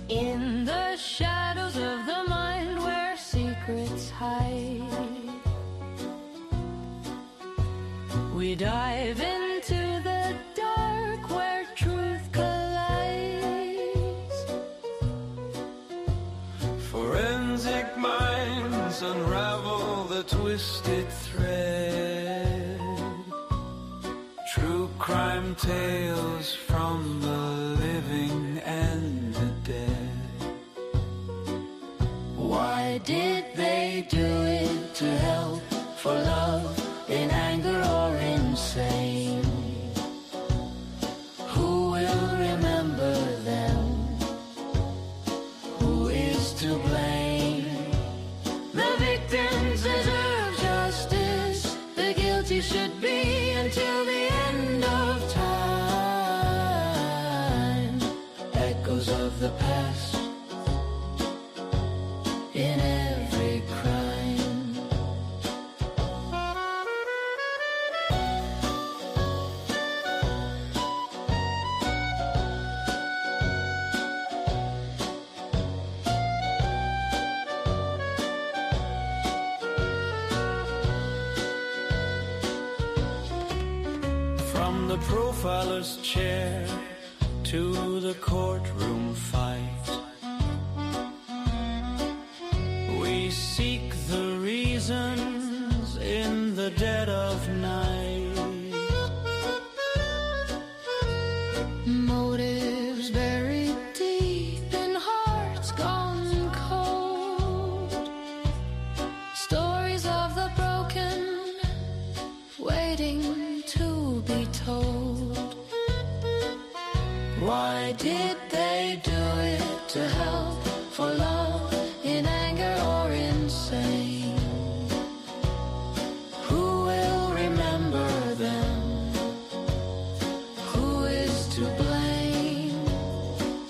In the shadows of the mind where secrets hide, we dive into the dark where truth collides. Forensic minds unravel the twisted thread. True crime tales from the living and the dead. Why did they do it? To help, for love, in anger or insane? Who will remember them? Who is to blame? The victims deserve justice. The guilty should be until the end of time. Echoes of the past in every crime. From the profiler's chair to the courtroom fight, we seek the reasons in the dead of night. Motives buried deep in hearts gone cold. Stories of the broken waiting to be told. Why did they do it? To help, for love, in anger or insane? Who will remember them? Who is to blame?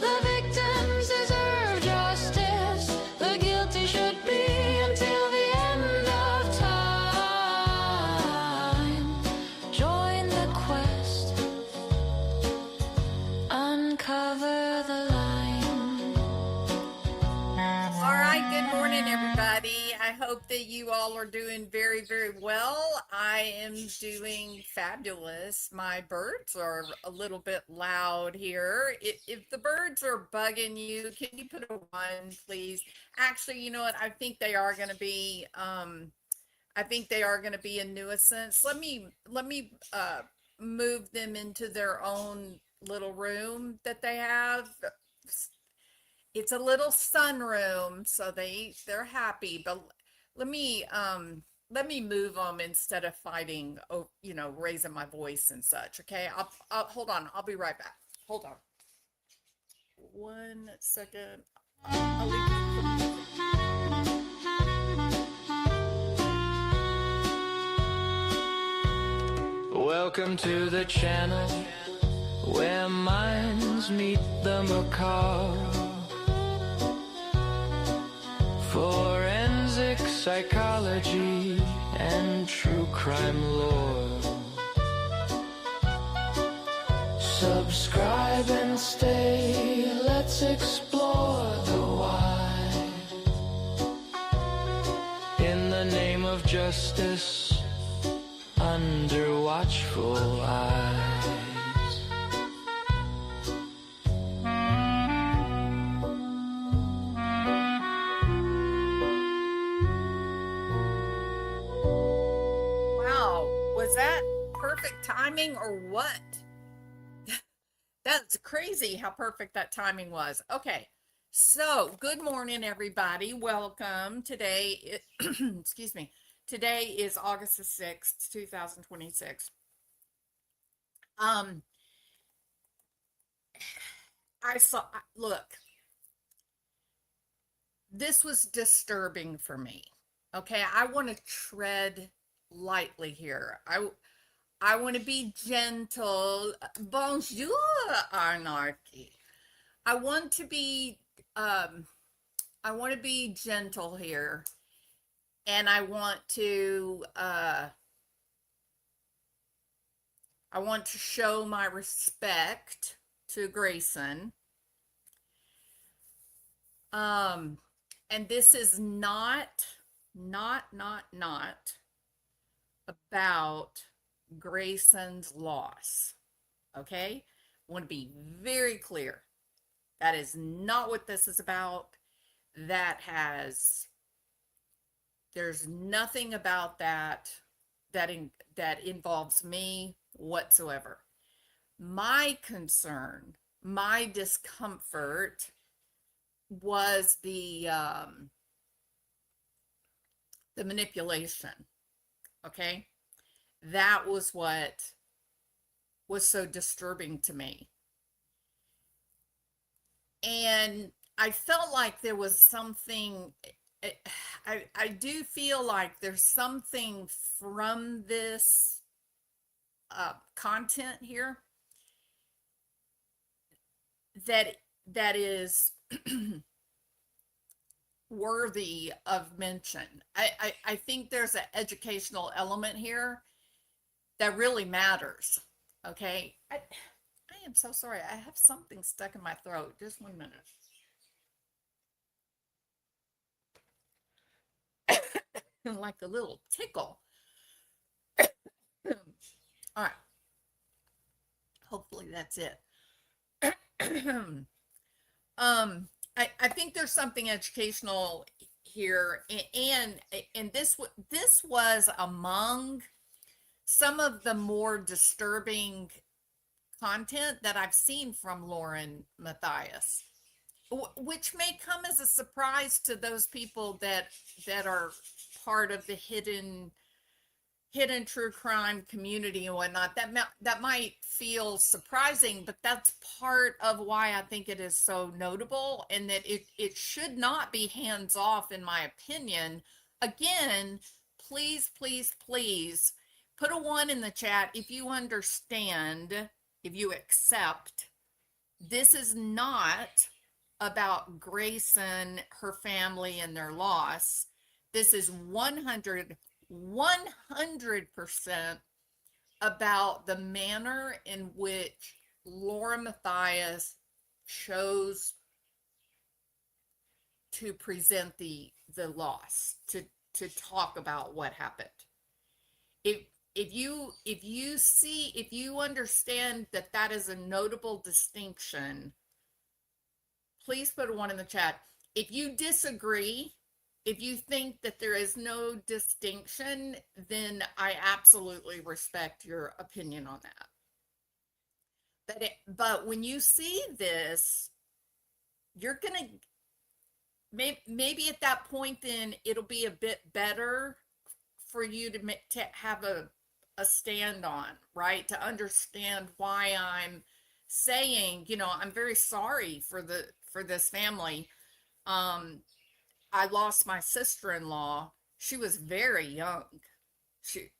The victims deserve justice. The guilty should be until the end of time. Join the quest, uncover the line. All right, good morning, everybody. I hope that you all are doing very, very well. I am doing fabulous. My birds are a little bit loud here. If the birds are bugging you, can you put a 1, please? Actually, you know what? I think they are going to be, I think they are going to be a nuisance. Let me move them into their own little room that they have. It's a little sunroom, so they're happy, but let me move them instead of fighting, raising my voice and such. Okay, I'll hold on. I'll be right back. Hold on 1 second. I'll leave Welcome to the channel where minds meet the macabre. Forensic psychology and true crime lore. Subscribe and stay. Let's explore the why. In the name of justice, under watchful eyes. Wow, was that perfect timing or what? That's crazy how perfect that timing was. Okay, so good morning, everybody. Welcome. Today, excuse me. Today is August the 6th, 2026. Look, this was disturbing for me. Okay, I want to tread lightly here. I want to be gentle. Bonjour, anarchy. I want to be gentle here. and I want to show my respect to Grayson. Um, and this is not about Grayson's loss. Okay? I want to be very clear. That is not what this is about. That has, there's nothing about that involves me whatsoever. My concern, my discomfort was the manipulation. Okay, that was what was so disturbing to me, and I felt like there was something. I do feel like there's something from this content here that that is worthy of mention. I think there's an educational element here that really matters. Okay. I am so sorry. I have something stuck in my throat. Just 1 minute. Like a little tickle. All right. Hopefully that's it. I think there's something educational here, and this was among some of the more disturbing content that I've seen from Lauren Matthias, which may come as a surprise to those people that are part of the hidden true crime community and whatnot. That might feel surprising, but that's part of why I think it is so notable, and that it should not be hands off, in my opinion. Again, please put a 1 in the chat if you understand, if you accept. This is not about Grayson, her family, and their loss. This is 100% about the manner in which Laura Matthias chose to present the loss, to talk about what happened. If you understand that is a notable distinction, please put a 1 in the chat. If you disagree, if you think that there is no distinction, then I absolutely respect your opinion on that. But when you see this, you're gonna maybe at that point, then it'll be a bit better for you to have a stand on, right? To understand why I'm saying, I'm very sorry for this family. I lost my sister-in-law. She was very young. She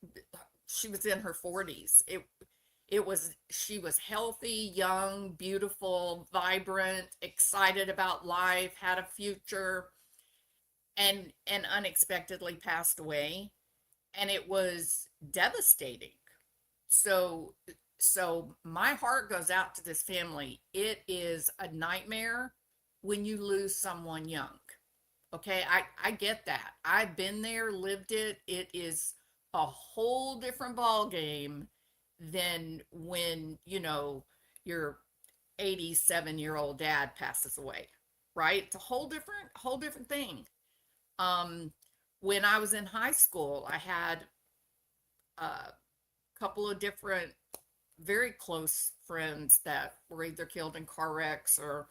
she was in her 40s. She was healthy, young, beautiful, vibrant, excited about life, had a future, and unexpectedly passed away, and it was devastating. So my heart goes out to this family. It is a nightmare when you lose someone young. Okay, I get that. I've been there, lived it. It is a whole different ball game than when, your 87-year-old dad passes away, right? It's a whole different thing. Um, when I was in high school, I had a couple of different very close friends that were either killed in car wrecks or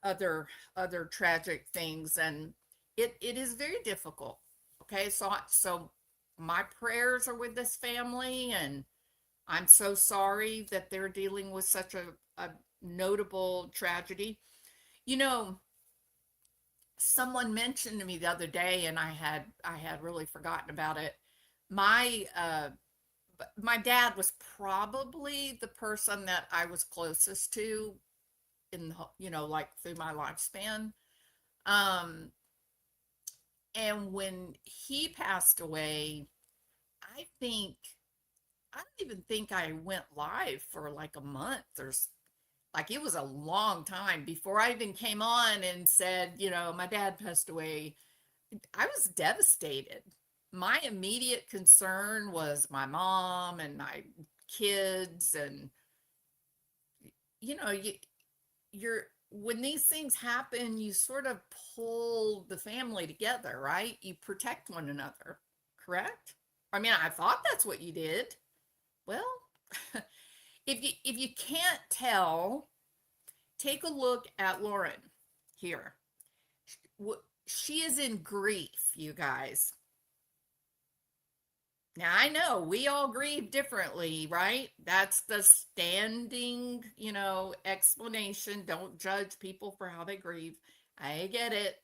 other tragic things, and it is very difficult. Okay, so my prayers are with this family, and I'm so sorry that they're dealing with such a notable tragedy. You know, someone mentioned to me the other day, and I had really forgotten about it. My dad was probably the person that I was closest to in like through my lifespan. Um, And when he passed away, I think, I don't even think I went live for like a month or like it was a long time before I even came on and said, my dad passed away. I was devastated. My immediate concern was my mom and my kids. And, you know, you, you're, when these things happen, you sort of pull the family together, right? You protect one another, correct? I mean, I thought that's what you did. Well, if you can't tell, take a look at Lauren here. She is in grief, you guys. Now, I know we all grieve differently, right? That's the standing, explanation. Don't judge people for how they grieve. I get it.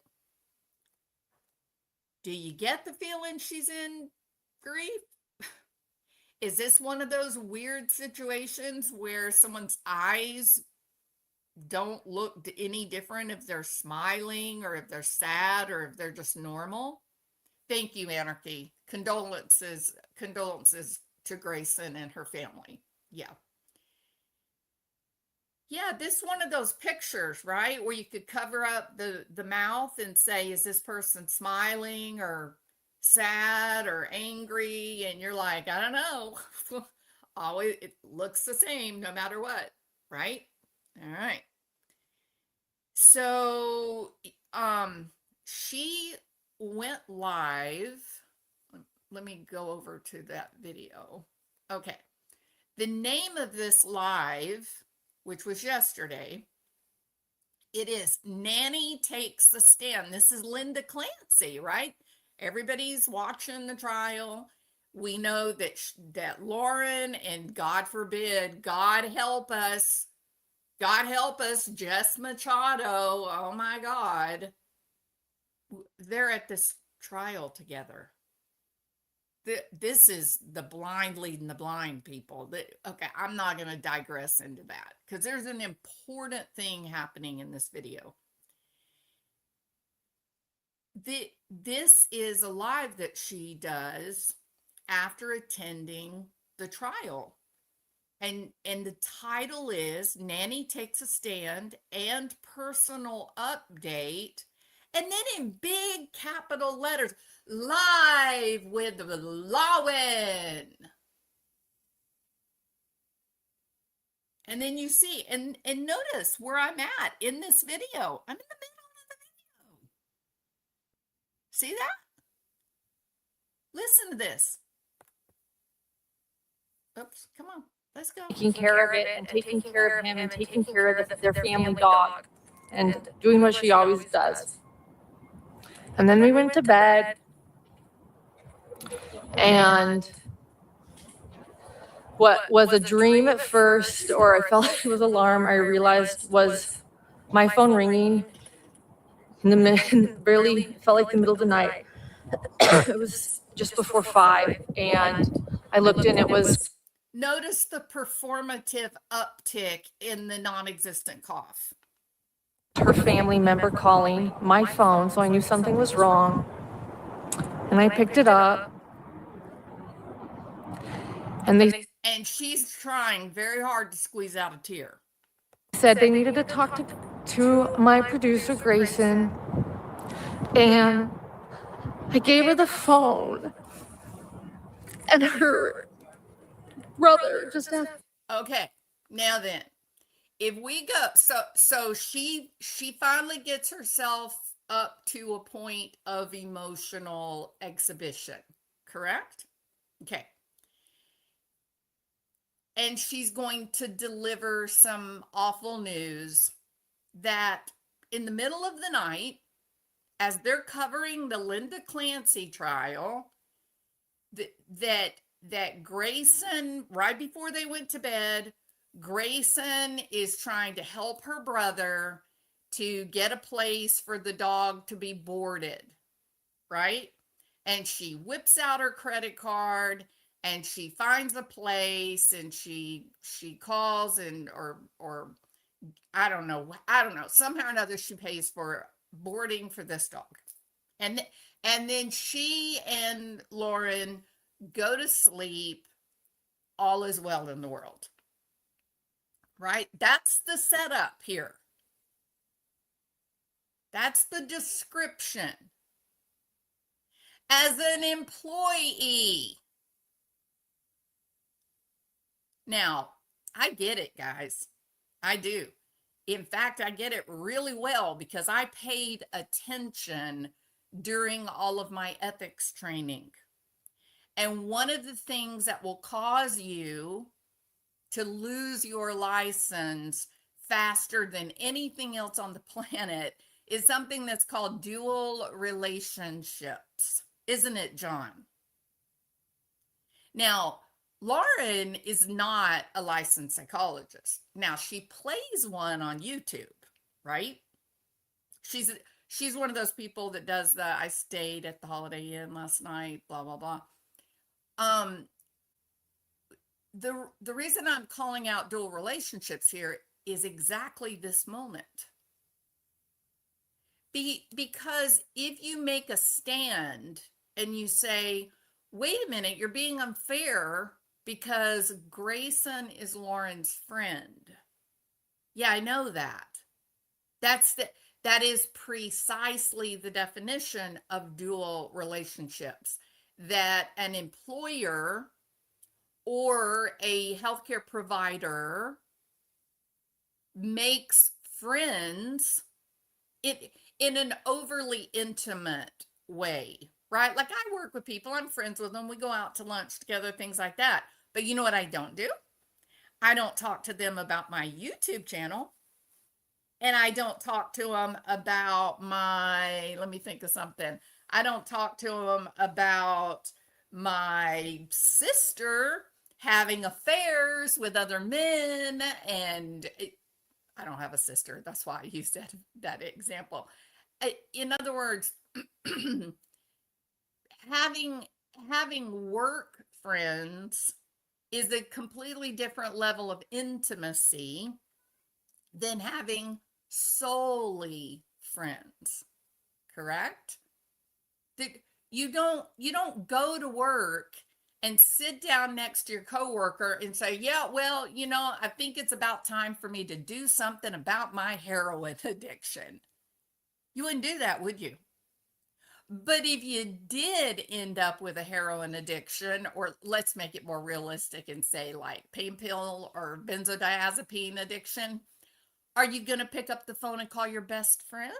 Do you get the feeling she's in grief? Is this one of those weird situations where someone's eyes don't look any different if they're smiling or if they're sad or if they're just normal? Thank you, Anarchy. Condolences to Grayson and her family. Yeah. Yeah, this one of those pictures, right? Where you could cover up the mouth and say, is this person smiling or sad or angry? And you're like, I don't know. Always it looks the same no matter what, right? All right. So she went live. Let me go over to that video. Okay. The name of this live, which was yesterday, it is Nanny Takes the Stand. This is Linda Clancy, right? Everybody's watching the trial. We know that Lauren, and God forbid, God help us, Jess Machado, oh my God, they're at this trial together. This is the blind leading the blind, people. Okay, I'm not going to digress into that because there's an important thing happening in this video. This is a live that she does after attending the trial. And the title is Nanny Takes a Stand and Personal Update. And then in big capital letters, live with Lauren. And then you see, and notice where I'm at in this video. I'm in the middle of the video. See that? Listen to this. Oops, come on. Let's go. Taking care of it and taking care of him and taking care of their family dog and doing what she always does. And then we went to bed, and what was a dream at first, or I felt like it was an alarm, I realized was my phone ringing in the barely felt like the middle of the night. It was just before 5, and I looked in, it was. Notice the performative uptick in the non-existent cough. Her family member calling my phone, so I knew something was wrong. And I picked it up. And she's trying very hard to squeeze out a tear. Said they needed to talk to my producer, Grayson. And I gave her the phone. And her brother just asked. Okay, now then, if we go, so she finally gets herself up to a point of emotional exhibition, correct? Okay. And she's going to deliver some awful news that in the middle of the night, as they're covering the Linda Clancy trial, that Grayson, right before they went to bed, Grayson is trying to help her brother to get a place for the dog to be boarded, right? And she whips out her credit card and she finds a place, and she calls, and or I don't know, somehow or another she pays for boarding for this dog. And and then she and Lauren go to sleep. All is well in the world. Right? That's the setup here. That's the description. As an employee. Now, I get it, guys. I do. In fact, I get it really well because I paid attention during all of my ethics training. And one of the things that will cause you to lose your license faster than anything else on the planet is something that's called dual relationships. Isn't it, John? Now, Lauren is not a licensed psychologist. Now, she plays one on YouTube, right? She's she's one of those people that does the I stayed at the Holiday Inn last night, blah blah blah. Um the reason I'm calling out dual relationships here is exactly this moment. Because if you make a stand and you say, wait a minute, you're being unfair because Grayson is Lauren's friend. Yeah, I know that. That is precisely the definition of dual relationships, that an employer or a healthcare provider makes friends in an overly intimate way, right? Like I work with people, I'm friends with them, we go out to lunch together, things like that. But you know what I don't do? I don't talk to them about my YouTube channel. And I don't talk to them about let me think of something. I don't talk to them about my sister having affairs with other men. And I don't have a sister. That's why I used that example. In other words, having work friends is a completely different level of intimacy than having solely friends. Correct? You don't go to work and sit down next to your coworker and say, yeah, well, I think it's about time for me to do something about my heroin addiction. You wouldn't do that, would you? But if you did end up with a heroin addiction, or let's make it more realistic and say like pain pill or benzodiazepine addiction, are you going to pick up the phone and call your best friend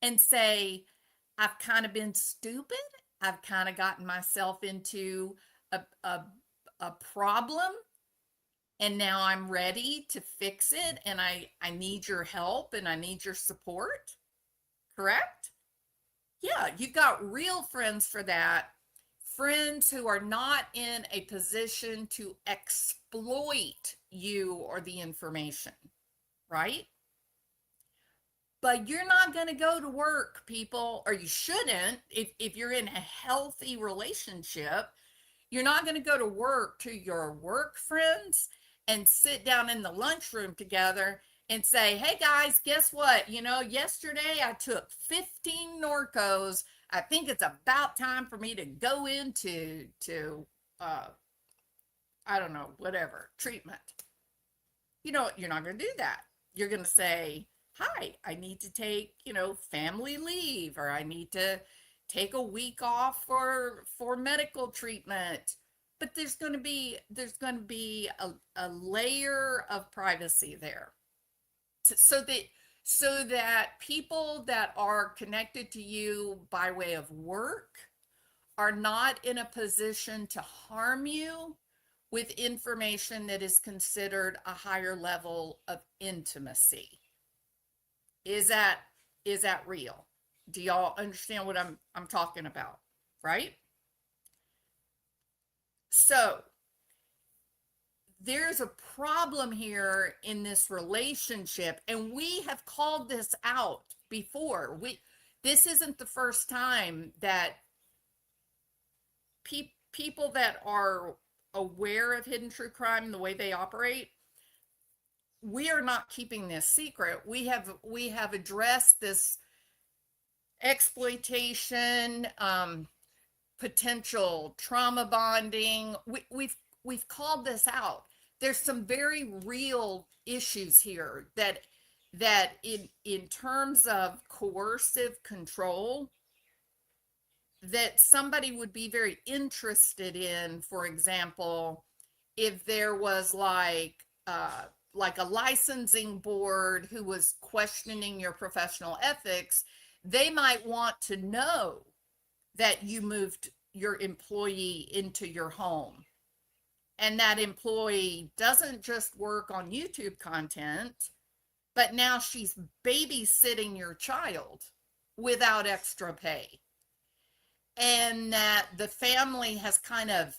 and say, I've kind of been stupid. I've kind of gotten myself into a problem, and now I'm ready to fix it, and I need your help and I need your support. Correct? Yeah, you've got real friends for that. Friends who are not in a position to exploit you or the information, right? But you're not going to go to work, people, or you shouldn't. If you're in a healthy relationship, you're not going to go to work to your work friends and sit down in the lunchroom together and say, hey guys, guess what? Yesterday I took 15 Norcos. I think it's about time for me to go into I don't know, whatever, treatment. You're not going to do that. You're going to say, hi, I need to take, family leave, or I need to take a week off for medical treatment. But there's going to be a layer of privacy there. So that people that are connected to you by way of work are not in a position to harm you with information that is considered a higher level of intimacy. Is that real? Do y'all understand what I'm talking about? Right? So there's a problem here in this relationship, and we have called this out before. This isn't the first time that people that are aware of Hidden True Crime, the way they operate, we are not keeping this secret. We have addressed this exploitation, potential trauma bonding. We've called this out. There's some very real issues here that in terms of coercive control that somebody would be very interested in. For example, if there was like a licensing board who was questioning your professional ethics, they might want to know that you moved your employee into your home and that employee doesn't just work on YouTube content, but now she's babysitting your child without extra pay. And that the family has kind of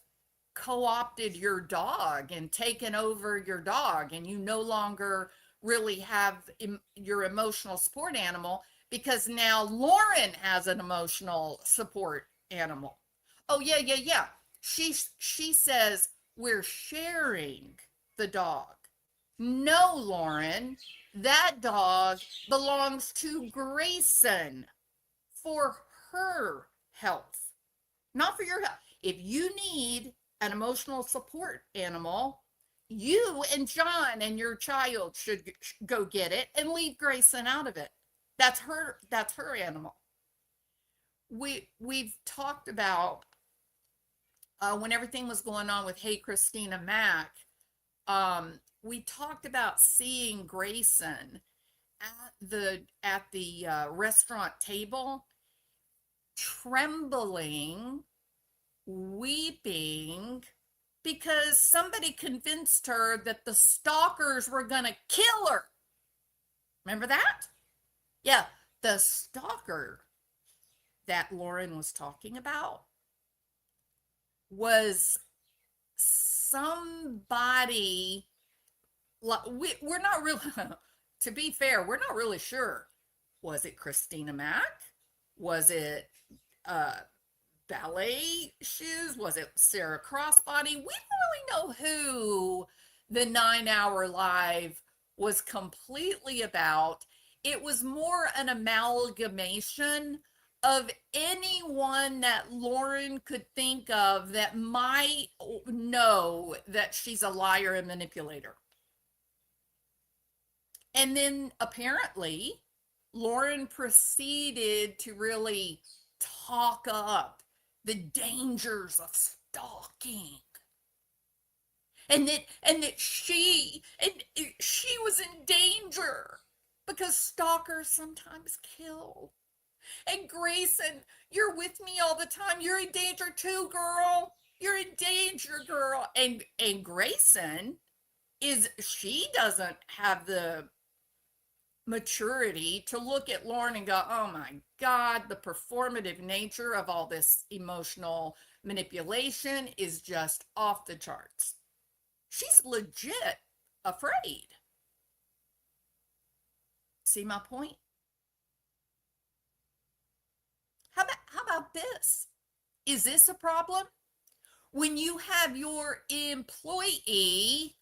co-opted your dog and taken over your dog, and you no longer really have your emotional support animal because now Lauren has an emotional support animal. Oh yeah. She says we're sharing the dog. No, Lauren, that dog belongs to Grayson for her health, not for your health. If you need an emotional support animal, you and John and your child should go get it and leave Grayson out of it. That's her animal. We've talked about when everything was going on with Hey Christina Mack, we talked about seeing Grayson at the restaurant table, trembling, weeping, because somebody convinced her that the stalkers were going to kill her. Remember that? Yeah, the stalker that Lauren was talking about was somebody, we're not really, to be fair, we're not really sure. Was it Christina Mack? Was it ballet shoes? Was it Sarah Crossbody? We don't really know who the 9-hour live was completely about. It was more an amalgamation of anyone that Lauren could think of that might know that she's a liar and manipulator. And then apparently Lauren proceeded to really talk up the dangers of stalking. And that she was in danger because stalkers sometimes kill. And Grayson, you're with me all the time. You're in danger too, girl. You're in danger, girl. And Grayson she doesn't have the maturity to look at Lauren and go, oh my God, the performative nature of all this emotional manipulation is just off the charts. She's legit afraid. See my point? How about this? Is this a problem? When you have your employee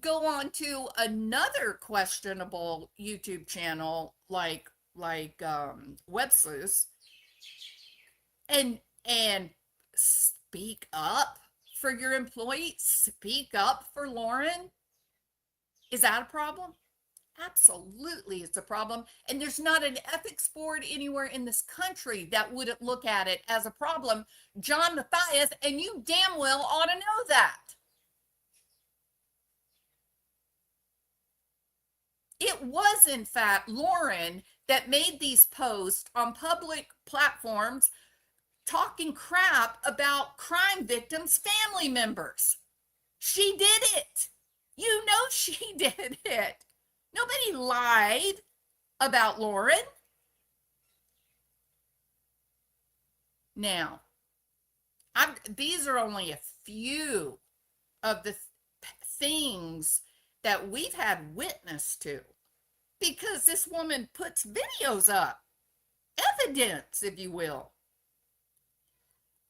go on to another questionable YouTube channel like Websleuth and speak up for your employee, speak up for Lauren, is that a problem? Absolutely, it's a problem. And there's not an ethics board anywhere in this country that wouldn't look at it as a problem. John Matthias, and you damn well ought to know that. It was, in fact, Lauren that made these posts on public platforms talking crap about crime victims' family members. She did it. You know she did it. Nobody lied about Lauren. Now, these are only a few of the things that we've had witness to, because this woman puts videos up, evidence, if you will.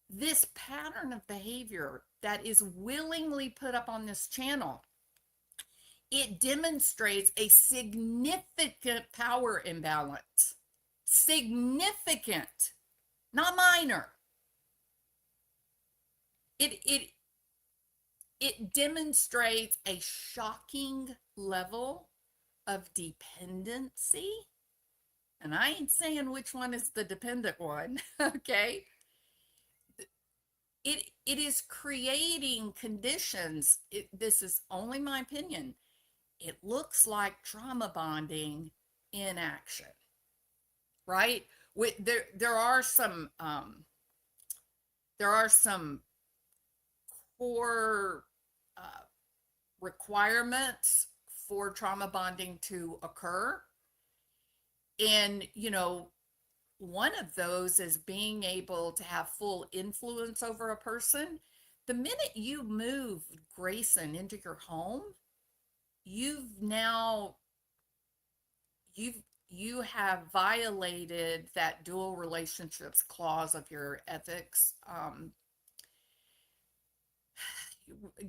This pattern of behavior that is willingly put up on this channel, it demonstrates a significant power imbalance. Significant, not minor. It it demonstrates a shocking level of dependency. And I ain't saying which one is the dependent one, okay? It is creating conditions. This is only my opinion. It looks like trauma bonding in action, right? There are some core uh, requirements for trauma bonding to occur. And, one of those is being able to have full influence over a person. The minute you move Grayson into your home, you've now you have violated that dual relationships clause of your ethics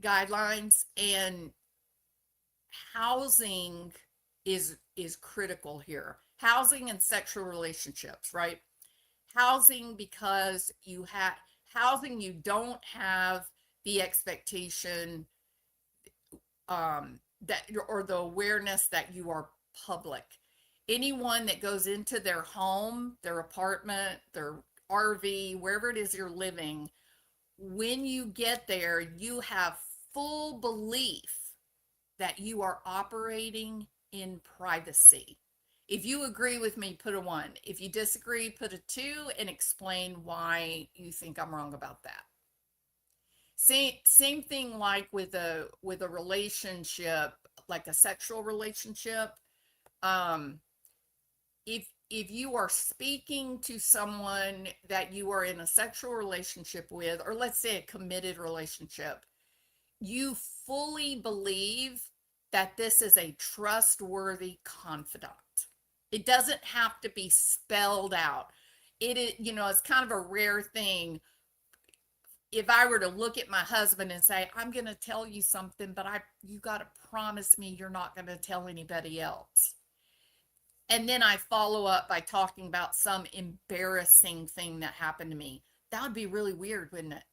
guidelines. And housing is critical here. Housing and sexual relationships, right? Housing, because you don't have the expectation that, or the awareness that you are public. Anyone that goes into their home, their apartment, their RV, wherever it is you're living, when you get there, you have full belief that you are operating in privacy. If you agree with me, put a 1. If you disagree, put a 2 and explain why you think I'm wrong about that. Same thing like with a relationship, like a sexual relationship. Um, if you are speaking to someone that you are in a sexual relationship with, or let's say a committed relationship, you fully believe that this is a trustworthy confidant. It doesn't have to be spelled out. It is, it's kind of a rare thing. If I were to look at my husband and say, I'm going to tell you something, but you got to promise me you're not going to tell anybody else. And then I follow up by talking about some embarrassing thing that happened to me. That would be really weird, wouldn't it?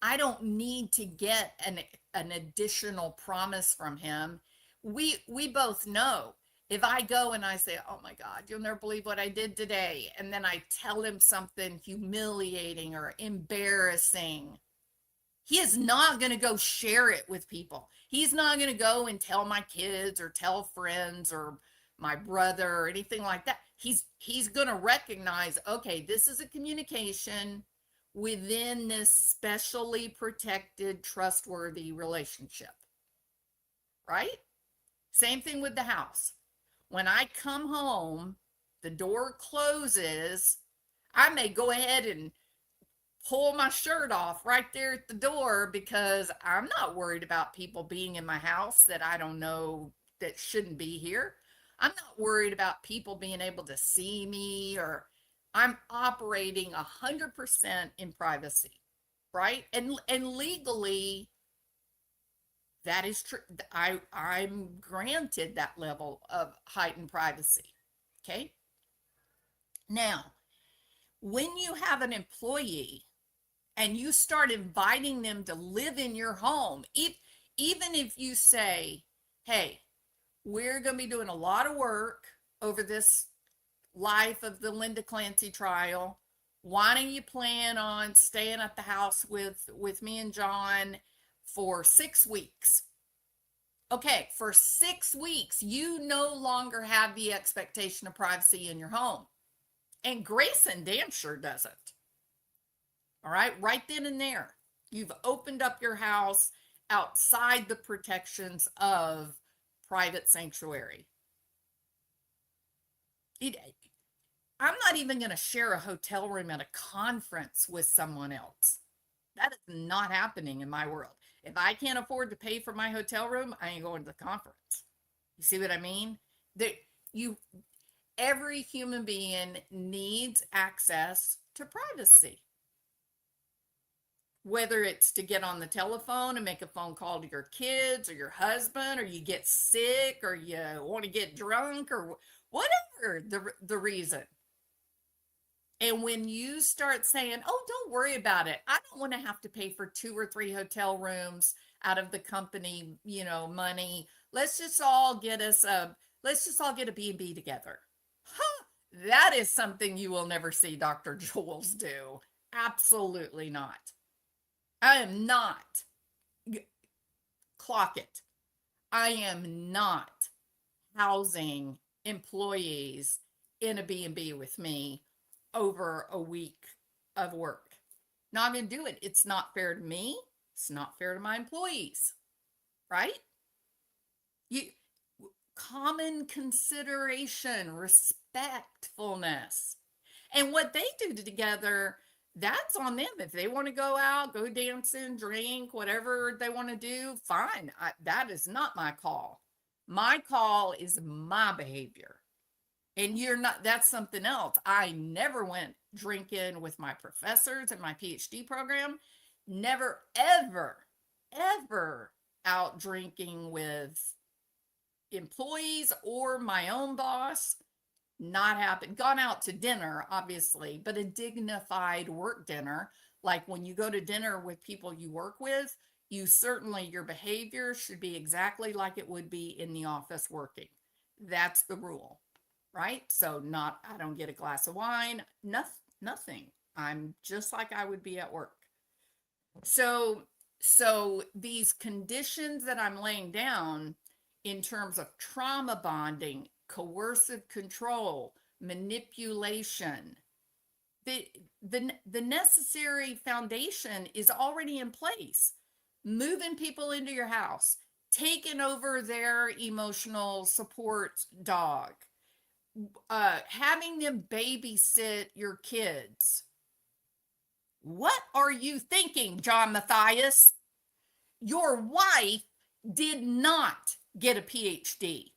I don't need to get an additional promise from him. We both know, if I go and I say, oh my God, you'll never believe what I did today, and then I tell him something humiliating or embarrassing, he is not going to go share it with people. He's not going to go and tell my kids or tell friends or my brother or anything like that. He's going to recognize, okay, this is a communication within this specially protected, trustworthy relationship, right? Same thing with the house. When I come home, the door closes, I may go ahead and pull my shirt off right there at the door, because I'm not worried about people being in my house that I don't know, that shouldn't be here. I'm not worried about people being able to see me, or I'm operating 100% in privacy, right? And legally, that is true. I'm granted that level of heightened privacy. Okay. Now, when you have an employee and you start inviting them to live in your home, even if you say, hey, we're going to be doing a lot of work over this life of the Linda Clancy trial. Why don't you plan on staying at the house with me and John for 6 weeks? Okay, for 6 weeks, you no longer have the expectation of privacy in your home. And Grayson damn sure doesn't. All right, right then and there, you've opened up your house outside the protections of private sanctuary. I'm not even going to share a hotel room at a conference with someone else. That is not happening in my world. If I can't afford to pay for my hotel room, I ain't going to the conference. You see what I mean? Every human being needs access to privacy. Whether it's to get on the telephone and make a phone call to your kids or your husband, or you get sick, or you want to get drunk, or whatever the reason. And when you start saying, oh, don't worry about it, I don't want to have to pay for 2 or 3 hotel rooms out of the company, money. Let's just all get a B&B together. Huh, that is something you will never see Dr. Jules do. Absolutely not. I am not. Clock it. I am not housing employees in a B&B with me over a week of work. Not going to do it. It's not fair to me. It's not fair to my employees, right? You common consideration, respectfulness. And what they do together, that's on them. If they want to go out, go dancing, drink, whatever they want to do, fine. That is not my call. My call is my behavior. And you're not, that's something else. I never went drinking with my professors in my PhD program. Never, ever, ever out drinking with employees or my own boss. Not happened. Gone out to dinner, obviously, but a dignified work dinner. Like when you go to dinner with people you work with, your behavior should be exactly like it would be in the office working. That's the rule, right? So I don't get a glass of wine, nothing. I'm just like I would be at work. So these conditions that I'm laying down in terms of trauma bonding, coercive control, manipulation, the necessary foundation is already in place. Moving people into your house, taking over their emotional support dog, having them babysit your kids. What are you thinking, John Matthias? Your wife did not get a PhD.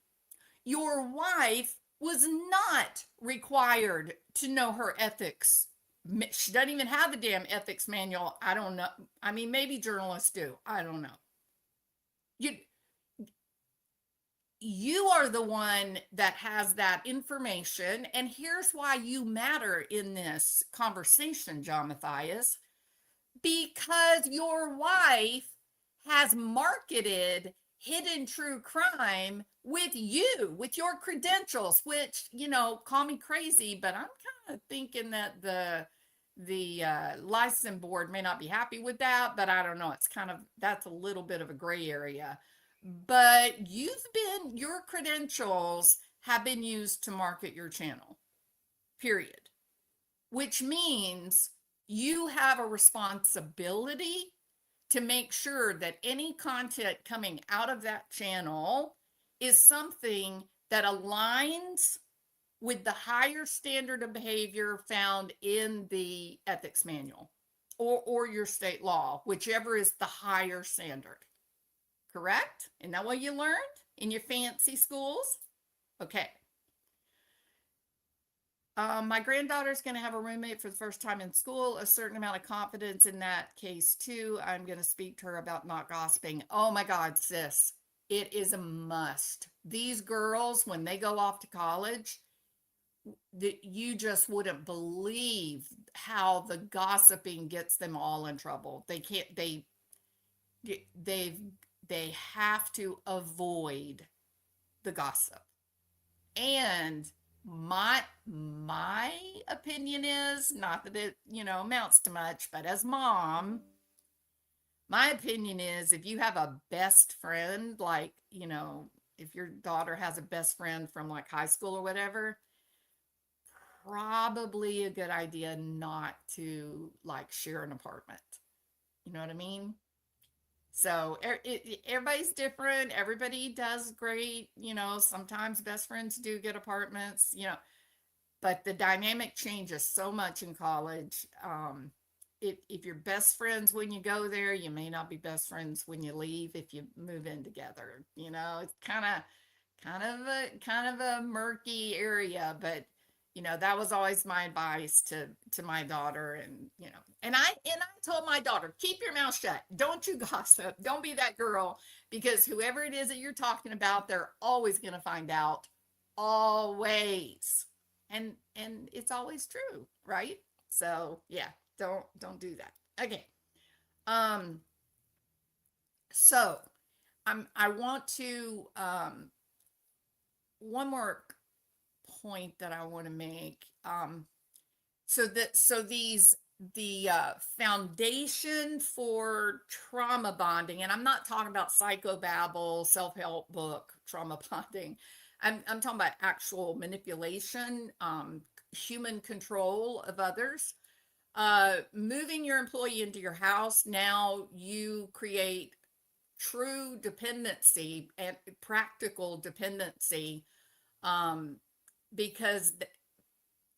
Your wife was not required to know her ethics. She doesn't even have a damn ethics manual. I don't know. I mean, maybe journalists do. I don't know. You are the one that has that information. And here's why you matter in this conversation, John Matthias. Because your wife has marketed hidden true crime with you, with your credentials, which, call me crazy, but I'm kind of thinking that the license board may not be happy with that, but I don't know. That's a little bit of a gray area. But your credentials have been used to market your channel, period. Which means you have a responsibility to make sure that any content coming out of that channel is something that aligns with the higher standard of behavior found in the ethics manual or your state law, whichever is the higher standard. Correct? Isn't that what you learned in your fancy schools? Okay. My granddaughter's going to have a roommate for the first time in school, a certain amount of confidence in that case too. I'm going to speak to her about not gossiping. Oh my God, sis, it is a must. These girls, when they go off to college, you just wouldn't believe how the gossiping gets them all in trouble. They have to avoid the gossip. And my opinion is, not that it amounts to much, but as mom, my opinion is, if you have a best friend, like if your daughter has a best friend from like high school or whatever, probably a good idea not to like share an apartment. You know what I mean? So everybody's different. Everybody does great. Sometimes best friends do get apartments, but the dynamic changes so much in college. If you're best friends when you go there, you may not be best friends when you leave if you move in together. It's kind of a murky area, but that was always my advice to my daughter. And I told my daughter, keep your mouth shut. Don't you gossip. Don't be that girl, because whoever it is that you're talking about, they're always going to find out. Always. and it's always true, right? So yeah, don't do that. Okay. Um, so I want to one more point that I want to make. So these the foundation for trauma bonding, and I'm not talking about psychobabble, self-help book trauma bonding. I'm talking about actual manipulation, human control of others. Moving your employee into your house, now you create true dependency and practical dependency, um, because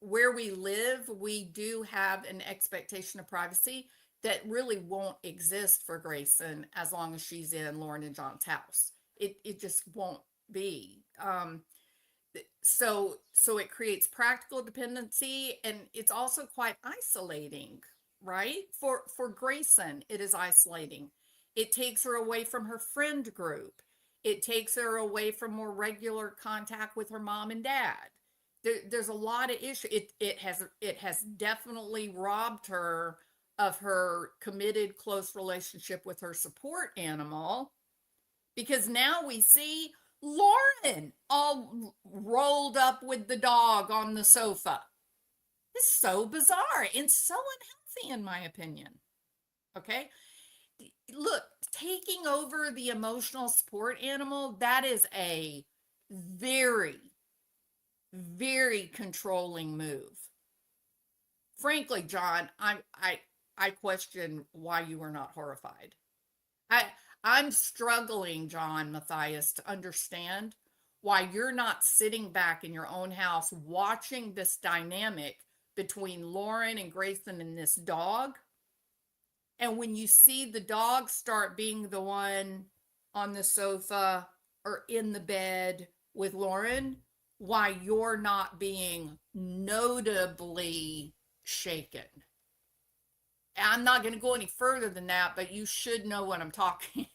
where we live, we do have an expectation of privacy that really won't exist for Grayson as long as she's in Lauren and John's house. It just won't be. So it creates practical dependency, and it's also quite isolating, right? For Grayson, it is isolating. It takes her away from her friend group. It takes her away from more regular contact with her mom and dad. There's a lot of issues. It has definitely robbed her of her committed close relationship with her support animal, because now we see Lauren all rolled up with the dog on the sofa. It's so bizarre and so unhealthy, in my opinion. Okay. Look, taking over the emotional support animal, that is a very, very controlling move. Frankly, John, I question why you were not horrified. I I'm struggling, John Matthias, to understand why you're not sitting back in your own house watching this dynamic between Lauren and Grayson and this dog. And when you see the dog start being the one on the sofa or in the bed with Lauren, why you're not being notably shaken. I'm not going to go any further than that, but you should know what I'm talking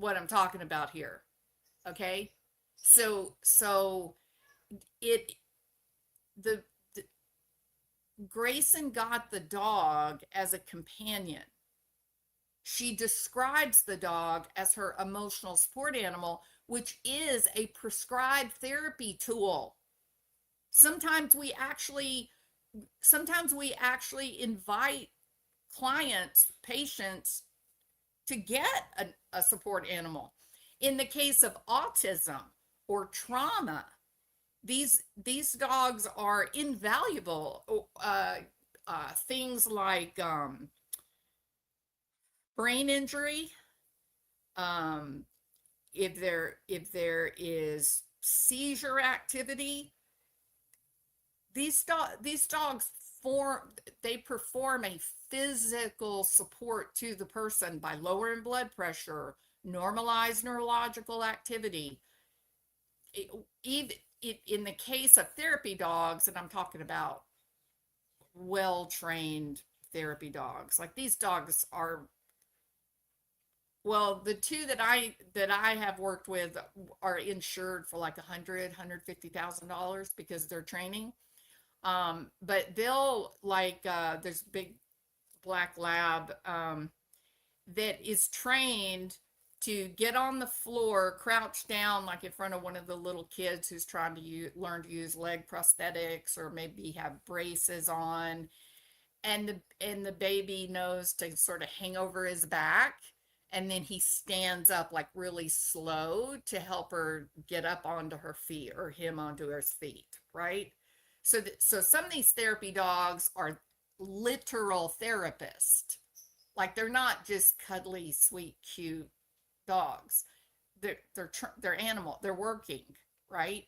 what I'm talking about here. Okay? So it the, the Grayson got the dog as a companion. She describes the dog as her emotional support animal, which is a prescribed therapy tool. Sometimes we actually sometimes we actually invite clients, patients to get a support animal. In the case of autism or trauma, these dogs are invaluable. Things like brain injury, um, if there is seizure activity, these dogs form they perform a physical support to the person by lowering blood pressure, normalize neurological activity. Even in the case of therapy dogs, and I'm talking about well trained therapy dogs, like these dogs are, well, the two that I have worked with are insured for like $150,000 because they're training. But they'll like there's big black lab that is trained to get on the floor, crouch down like in front of one of the little kids who's trying to learn to use leg prosthetics or maybe have braces on, and the baby knows to sort of hang over his back, and then he stands up like really slow to help her get up onto her feet or him onto his feet, right? So some of these therapy dogs are literal therapists. Like they're not just cuddly, sweet, cute dogs. They're animal. They're working, right?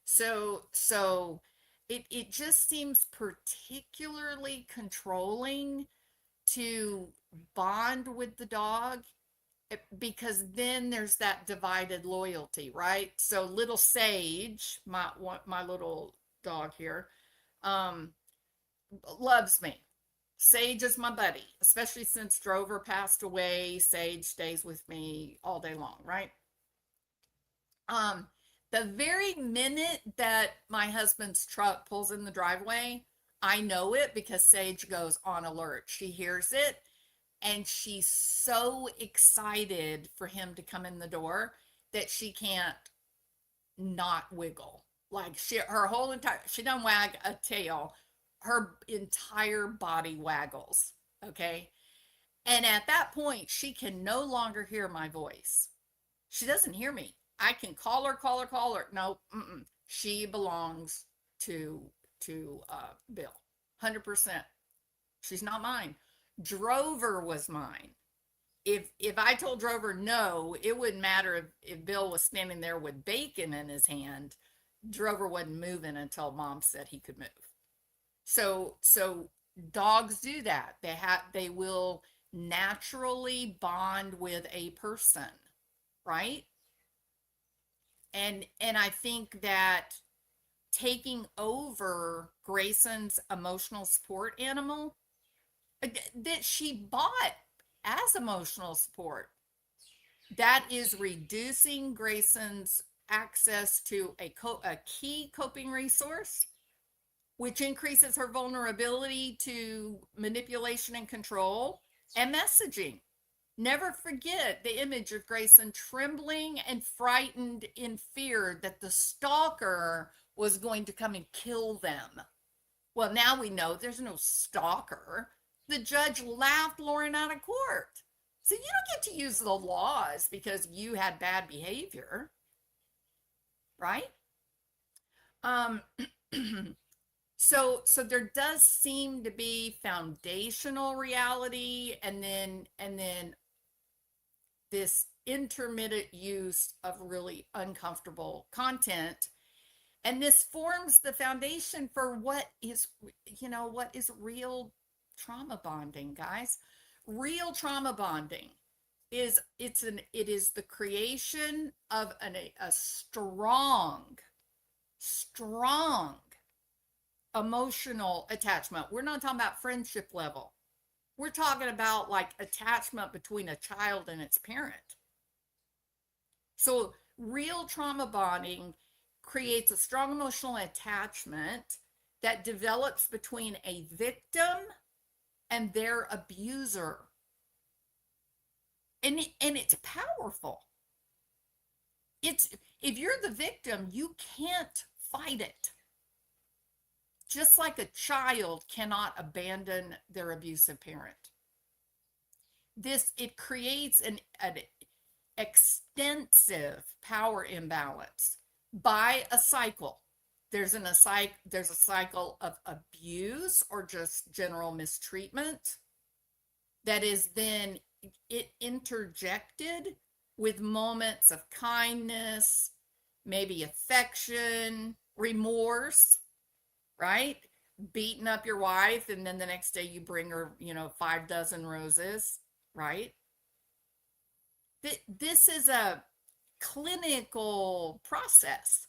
So it just seems particularly controlling to bond with the dog, because then there's that divided loyalty, right? So little Sage, my little dog here, um, loves me. Sage is my buddy, especially since Drover passed away. Sage stays with me all day long, right? Um, The very minute that my husband's truck pulls in the driveway, I know it because Sage goes on alert. She hears it and she's so excited for him to come in the door that she can't not wiggle. Like her whole entire, she doesn't wag a tail. Her entire body waggles. Okay. And at that point, she can no longer hear my voice. She doesn't hear me. I can call her, call her, call her. No, she belongs to Bill, 100%. She's not mine. Drover was mine. If I told Drover no, it wouldn't matter if Bill was standing there with bacon in his hand. Drover wasn't moving until Mom said he could move. So dogs do that. They will naturally bond with a person, right? And I think that taking over Grayson's emotional support animal that she bought as emotional support, that is reducing Grayson's access to a key coping resource, which increases her vulnerability to manipulation and control and messaging. Never forget the image of Grayson trembling and frightened in fear that the stalker was going to come and kill them. Well, now we know there's no stalker. The judge laughed Lauren out of court. So you don't get to use the laws because you had bad behavior, right? So there does seem to be foundational reality and then this intermittent use of really uncomfortable content. And this forms the foundation for what is real trauma bonding, guys. Real trauma bonding is the creation of a strong emotional attachment. We're not talking about friendship level. We're talking about like attachment between a child and its parent. So real trauma bonding creates a strong emotional attachment that develops between a victim and their abuser. And it's powerful. If you're the victim, you can't fight it. Just like a child cannot abandon their abusive parent. It creates an extensive power imbalance by a cycle. There's a cycle of abuse or just general mistreatment that is then interjected with moments of kindness, maybe affection, remorse, right? Beating up your wife and then the next day you bring her, 5 dozen roses, right? This is a clinical process.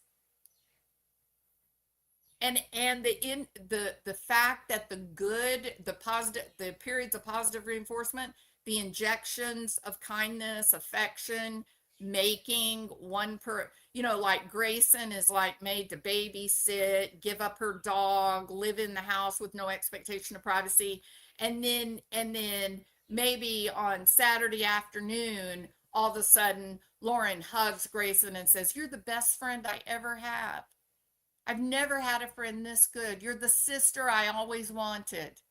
And the fact that the periods of positive reinforcement, the injections of kindness, affection, making like Grayson is like made to babysit, give up her dog, live in the house with no expectation of privacy. And then maybe on Saturday afternoon, all of a sudden, Lauren hugs Grayson and says, "You're the best friend I ever had. I've never had a friend this good. You're the sister I always wanted."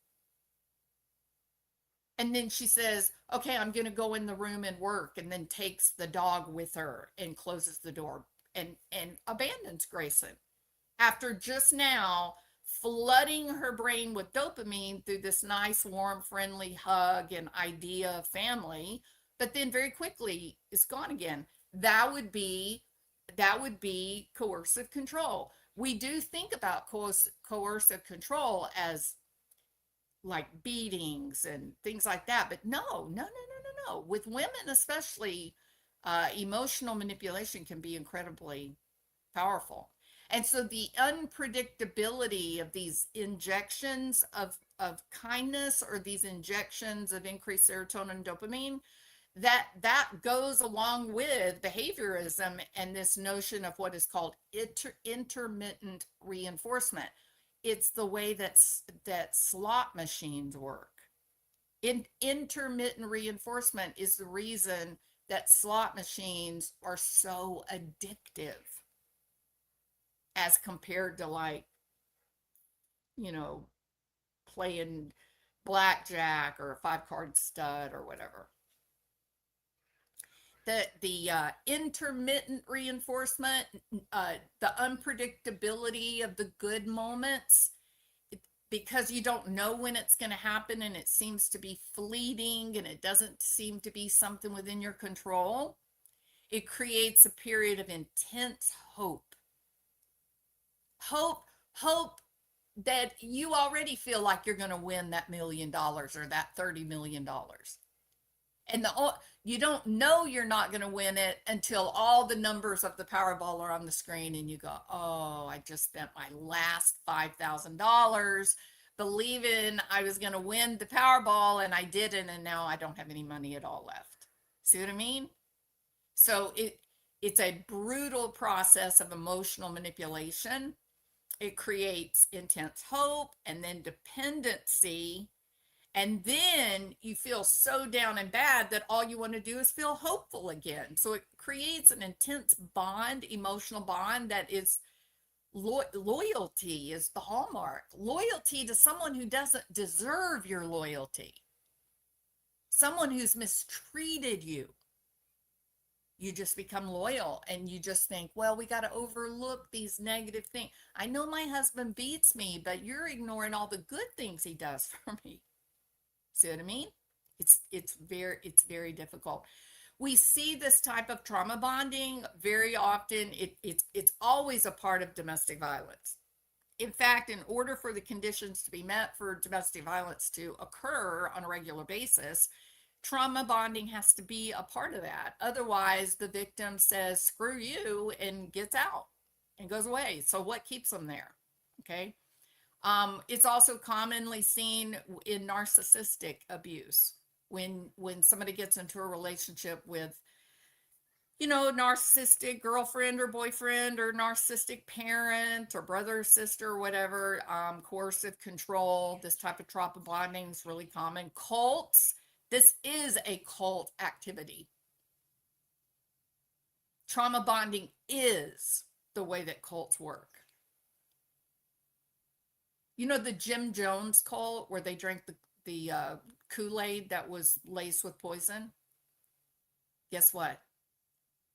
And then she says, "Okay, I'm going to go in the room and work," and then takes the dog with her and closes the door and abandons Grayson after just now flooding her brain with dopamine through this nice, warm, friendly hug and idea of family, but then very quickly it's gone again. That would be coercive control. We do think about coercive control as like beatings and things like that, but no. With women especially, emotional manipulation can be incredibly powerful. And so the unpredictability of these injections of kindness or these injections of increased serotonin and dopamine, that goes along with behaviorism and this notion of what is called intermittent reinforcement. It's the way that slot machines work. Intermittent reinforcement is the reason that slot machines are so addictive as compared to, like, you know, playing blackjack or a 5 card stud or whatever. The intermittent reinforcement, the unpredictability of the good moments, because you don't know when it's going to happen and it seems to be fleeting and it doesn't seem to be something within your control, it creates a period of intense hope. Hope that you already feel like you're going to win that $1 million or that $30 million. And you don't know you're not going to win it until all the numbers of the Powerball are on the screen and you go, oh, I just spent my last $5,000 believing I was going to win the Powerball and I didn't, and now I don't have any money at all left. See what I mean? So it's a brutal process of emotional manipulation. It creates intense hope and then dependency. And then you feel so down and bad that all you want to do is feel hopeful again. So it creates an intense bond, emotional bond that is loyalty is the hallmark. Loyalty to someone who doesn't deserve your loyalty. Someone who's mistreated you. You just become loyal and you just think, well, we got to overlook these negative things. I know my husband beats me, but you're ignoring all the good things he does for me. See what I mean? It's very difficult. We see this type of trauma bonding very often. It's always a part of domestic violence. In fact, in order for the conditions to be met for domestic violence to occur on a regular basis, trauma bonding has to be a part of that. Otherwise, the victim says, screw you, and gets out and goes away. So what keeps them there? Okay. It's also commonly seen in narcissistic abuse when somebody gets into a relationship with, narcissistic girlfriend or boyfriend or narcissistic parent or brother or sister or whatever, coercive control. This type of trauma bonding is really common. Cults, this is a cult activity. Trauma bonding is the way that cults work. You know the Jim Jones cult where they drank the Kool-Aid that was laced with poison? Guess what?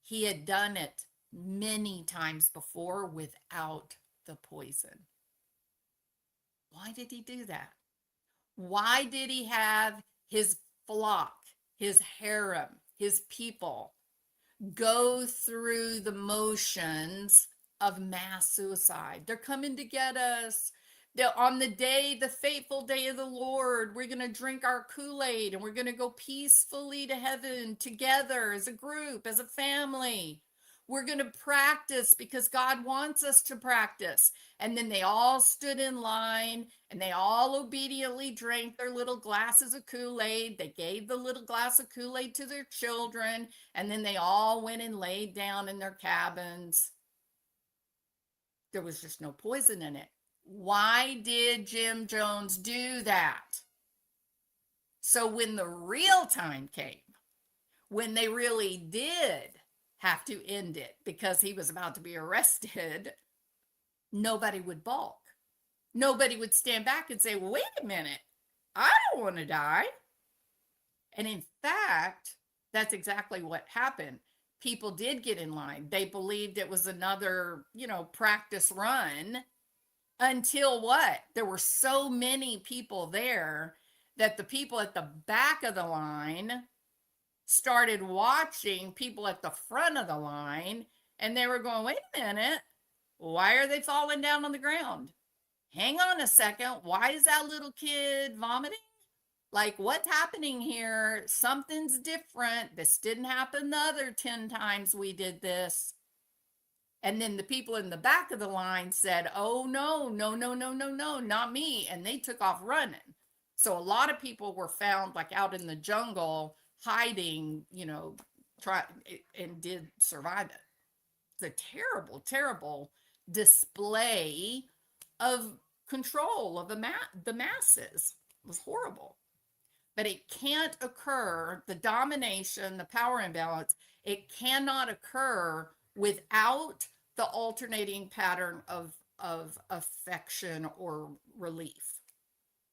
He had done it many times before without the poison. Why did he do that? Why did he have his flock, his harem, his people go through the motions of mass suicide? They're coming to get us. On the fateful day of the Lord, we're going to drink our Kool-Aid and we're going to go peacefully to heaven together as a group, as a family. We're going to practice because God wants us to practice. And then they all stood in line and they all obediently drank their little glasses of Kool-Aid. They gave the little glass of Kool-Aid to their children. And then they all went and laid down in their cabins. There was just no poison in it. Why did Jim Jones do that? So when the real time came, when they really did have to end it because he was about to be arrested, nobody would balk. Nobody would stand back and say, well, wait a minute, I don't want to die. And in fact, that's exactly what happened. People did get in line. They believed it was another, practice run. Until what? There were so many people there that the people at the back of the line started watching people at the front of the line, and they were going, wait a minute, why are they falling down on the ground? Hang on a second, why is that little kid vomiting? Like, what's happening here? Something's different. This didn't happen the other 10 times we did this. And then the people in the back of the line said, oh, no, not me. And they took off running. So a lot of people were found like out in the jungle hiding, try and did survive it. It's a terrible, terrible display of control of the masses. It was horrible. But it can't occur, the domination, the power imbalance, it cannot occur without the alternating pattern of affection or relief.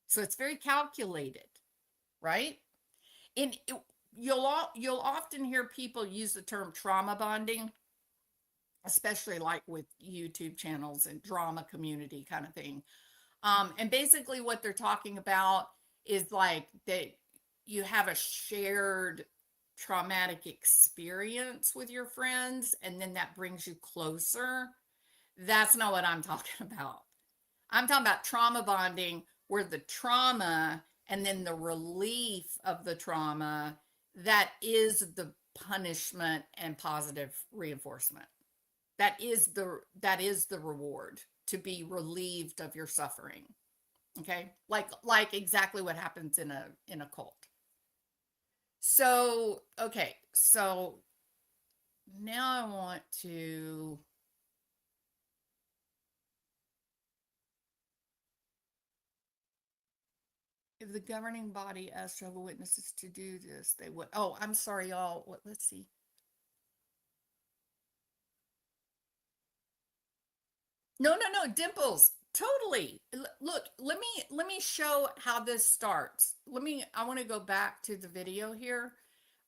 So it's very calculated, right? And you'll often hear people use the term trauma bonding, especially like with YouTube channels and drama community kind of thing. And basically what they're talking about is like that you have a shared traumatic experience with your friends, and then that brings you closer. That's not what I'm talking about. I'm talking about trauma bonding, where the trauma and then the relief of the trauma, that is the punishment and positive reinforcement. That is the reward, to be relieved of your suffering. Okay, like exactly what happens in a cult. So okay, so now I want to if the governing body asked Jehovah's Witnesses to do this, they would. Oh, I'm sorry, y'all. Let's see. No, Dimples. Totally. Look, let me show how this starts. I want to go back to the video here.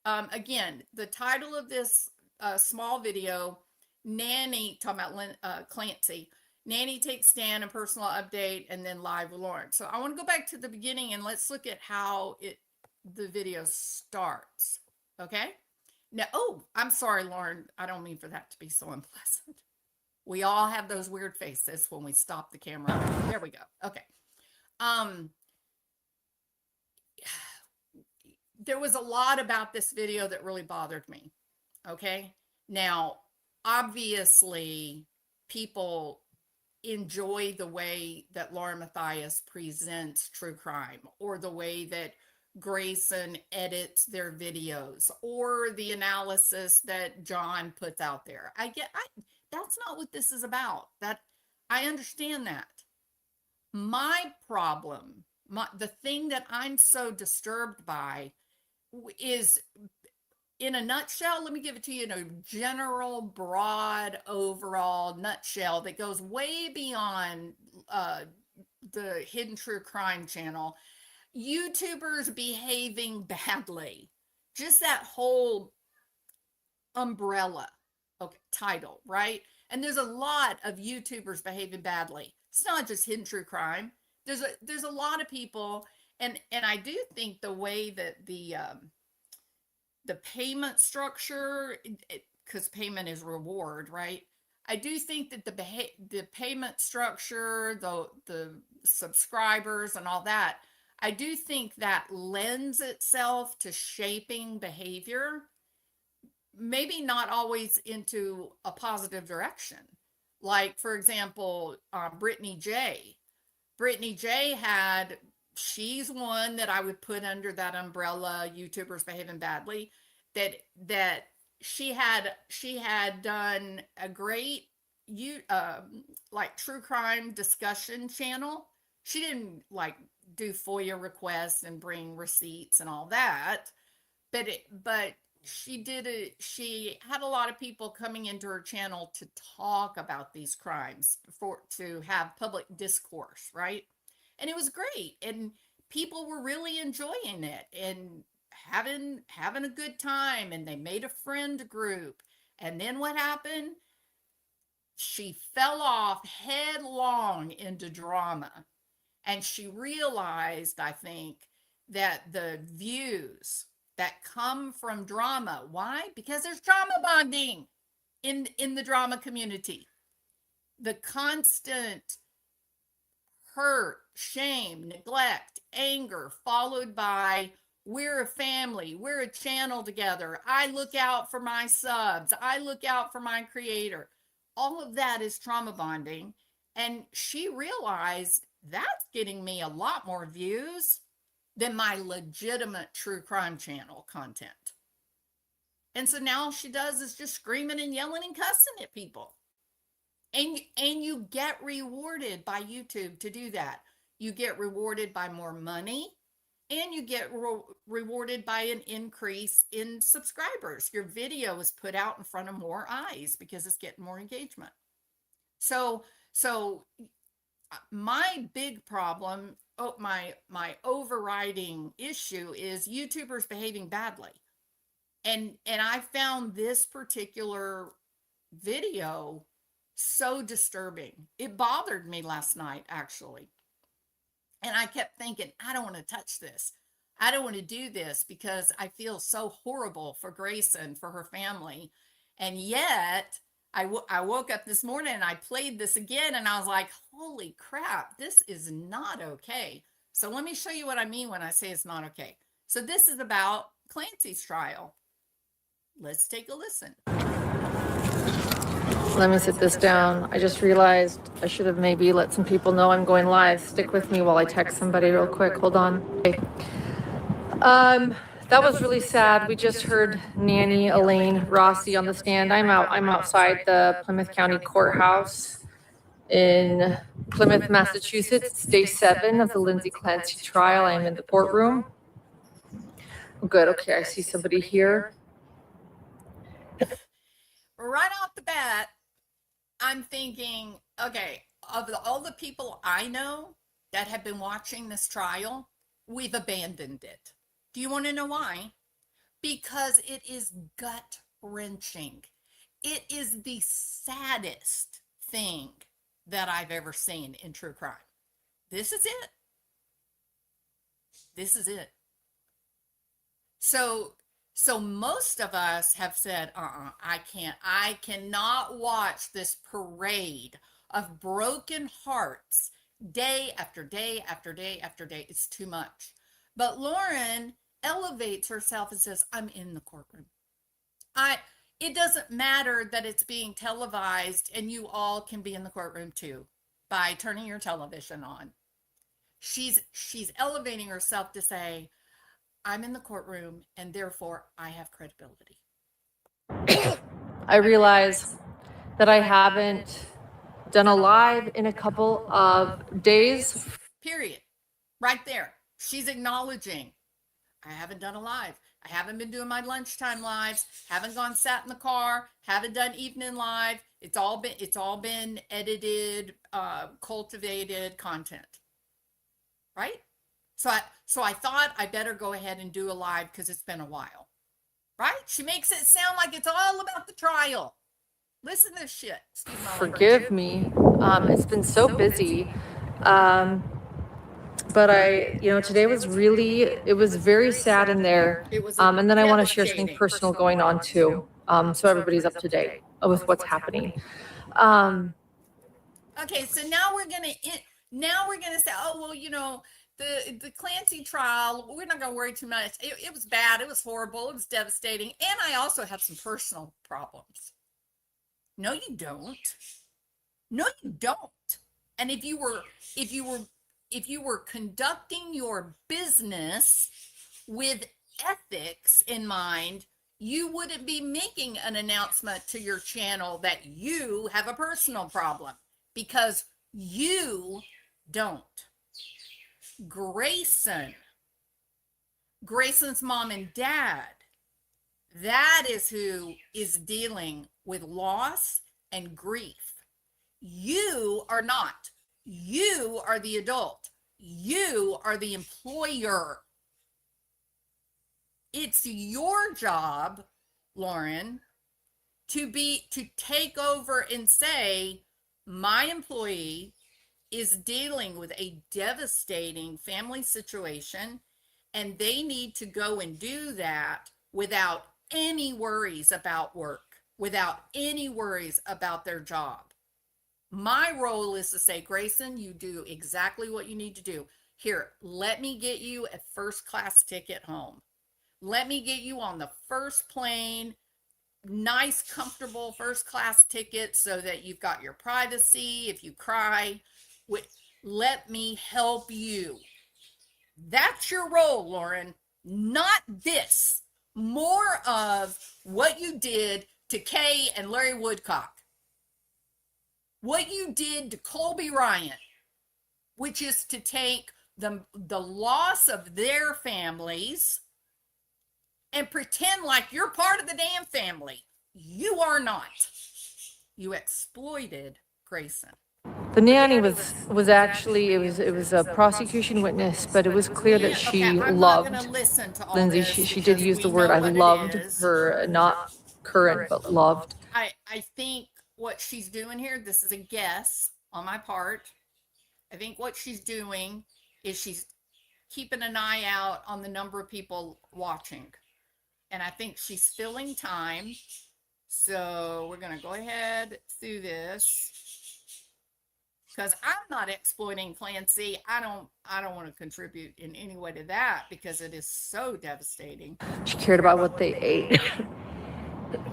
Again, the title of this small video, Nanny, talking about Clancy, Nanny takes stand and personal update, and then live with Lauren. So I want to go back to the beginning and let's look at how the video starts. Okay. Now, oh, I'm sorry, Lauren. I don't mean for that to be so unpleasant. We all have those weird faces when we stop the camera. There we go. Okay. There was a lot about this video that really bothered me. Okay. Now, obviously, people enjoy the way that Laura Matthias presents true crime, or the way that Grayson edits their videos, or the analysis that John puts out there. That's not what this is about. That I understand that. My problem, the thing that I'm so disturbed by is, in a nutshell, let me give it to you in a general, broad, overall nutshell that goes way beyond the Hidden True Crime channel. YouTubers behaving badly. Just that whole umbrella, okay, title, right? And there's a lot of YouTubers behaving badly. It's not just Hidden True Crime. There's a lot of people, and I do think the way that the payment structure, because payment is reward, right? I do think that the payment structure, the subscribers and all that, I do think that lends itself to shaping behavior, maybe not always into a positive direction. Like, for example, Brittany J. She's one that I would put under that umbrella, YouTubers behaving badly, that she had done a great like true crime discussion channel. She didn't like do FOIA requests and bring receipts and all that, but she had a lot of people coming into her channel to talk about these crimes, to have public discourse, right? And it was great, and people were really enjoying it and having a good time, and they made a friend group. And then what happened? She fell off headlong into drama, and she realized, I think, that the views that come from drama, why? Because there's trauma bonding in the drama community. The constant hurt, shame, neglect, anger, followed by, we're a family, we're a channel together, I look out for my subs, I look out for my creator. All of that is trauma bonding. And she realized, that's getting me a lot more views than my legitimate true crime channel content. And so now all she does is just screaming and yelling and cussing at people. And you get rewarded by YouTube to do that. You get rewarded by more money, and you get rewarded by an increase in subscribers. Your video is put out in front of more eyes because it's getting more engagement. So my big problem, my overriding issue is YouTubers behaving badly. And I found this particular video so disturbing. It bothered me last night, actually. And I kept thinking, I don't want to touch this. I don't want to do this because I feel so horrible for Grayson, for her family. And yet I woke up this morning and I played this again and I was like, holy crap, this is not okay. So let me show you what I mean when I say it's not okay. So this is about Clancy's trial. Let's take a listen. Let me sit this down. I just realized I should have maybe let some people know I'm going live. Stick with me while I text somebody real quick. Hold on. Okay. That was really sad. We just heard Nanny Elaine Rossi on the stand. I'm outside the Plymouth County Courthouse in Plymouth, Massachusetts. It's day 7 of the Lindsay Clancy trial. I'm in the courtroom. Good. Okay, I see somebody here. Right off the bat, I'm thinking, okay, of all the people I know that have been watching this trial, we've abandoned it. Do you want to know why? Because it is gut-wrenching. It is the saddest thing that I've ever seen in true crime. This is it. This is it. So most of us have said, I cannot watch this parade of broken hearts day after day after day after day. It's too much. But Lauren elevates herself and says, I'm in the courtroom. It doesn't matter that it's being televised and you all can be in the courtroom too by turning your television on. She's elevating herself to say, I'm in the courtroom and therefore I have credibility. I realize that I haven't done a live in a couple of days. Period. Right there. She's acknowledging, I haven't done a live. I haven't been doing my lunchtime lives. Haven't gone sat in the car. Haven't done evening live. It's all been edited, cultivated content. Right? So I thought I better go ahead and do a live because it's been a while. Right? She makes it sound like it's all about the trial. Listen to this shit. Forgive me. It's been so busy. But today was it was very sad in there. And then I want to share something personal going on too. So everybody's up to date with what's happening. Okay, so now we're gonna say, oh well, the Clancy trial, we're not gonna worry too much. It was bad, it was horrible, it was devastating, and I also have some personal problems. No, you don't. No, you don't. And if you were conducting your business with ethics in mind, you wouldn't be making an announcement to your channel that you have a personal problem, because you don't. Grayson's mom and dad, that is who is dealing with loss and grief. You are not. You are the adult. You are the employer. It's your job, Lauren, to take over and say, my employee is dealing with a devastating family situation, and they need to go and do that without any worries about work, without any worries about their job. My role is to say, Grayson, you do exactly what you need to do. Here, let me get you a first-class ticket home. Let me get you on the first plane, nice, comfortable first-class ticket so that you've got your privacy if you cry. Let me help you. That's your role, Lauren, not this. More of what you did to Kay and Larry Woodcock, what you did to Colby Ryan, which is to take the loss of their families and pretend like you're part of the damn family. You are not. You exploited Grayson. The nanny was actually it was a prosecution witness, but it was clear that she I'm not loved gonna listen to all Lindsay. this She did because use the we word know I what it loved is. her, not current, but loved. I think what she's doing here, this is a guess on my part. I think what she's doing is she's keeping an eye out on the number of people watching. And I think she's filling time. So we're going to go ahead through this because I'm not exploiting Clancy. I don't want to contribute in any way to that because it is so devastating. She cared about what they ate.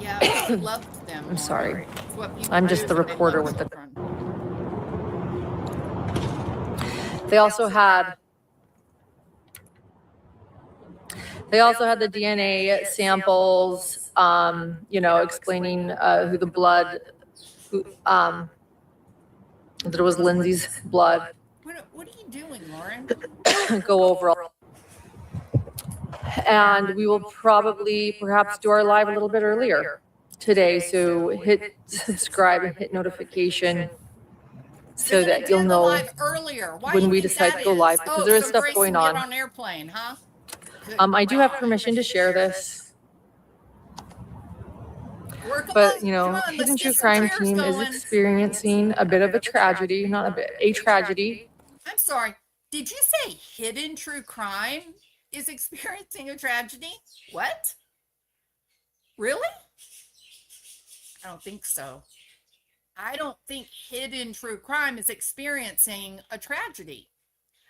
Yeah, she loved them. I'm sorry. It's what people I'm do just the when they reporter love with the. children. They also had the DNA samples, explaining who the blood, that it was Lindsay's blood. What are you doing, Lauren? Go over all. And we will probably perhaps do our live a little bit earlier today. So hit subscribe and hit notification so that you'll know when we decide to go live, because there is stuff going on. On airplane, huh? I do have permission to share this, but Hidden True Crime Team is experiencing a bit of a tragedy, a tragedy. I'm sorry. Did you say Hidden True Crime is experiencing a tragedy? What? Really? I don't think so. I don't think Hidden True Crime is experiencing a tragedy.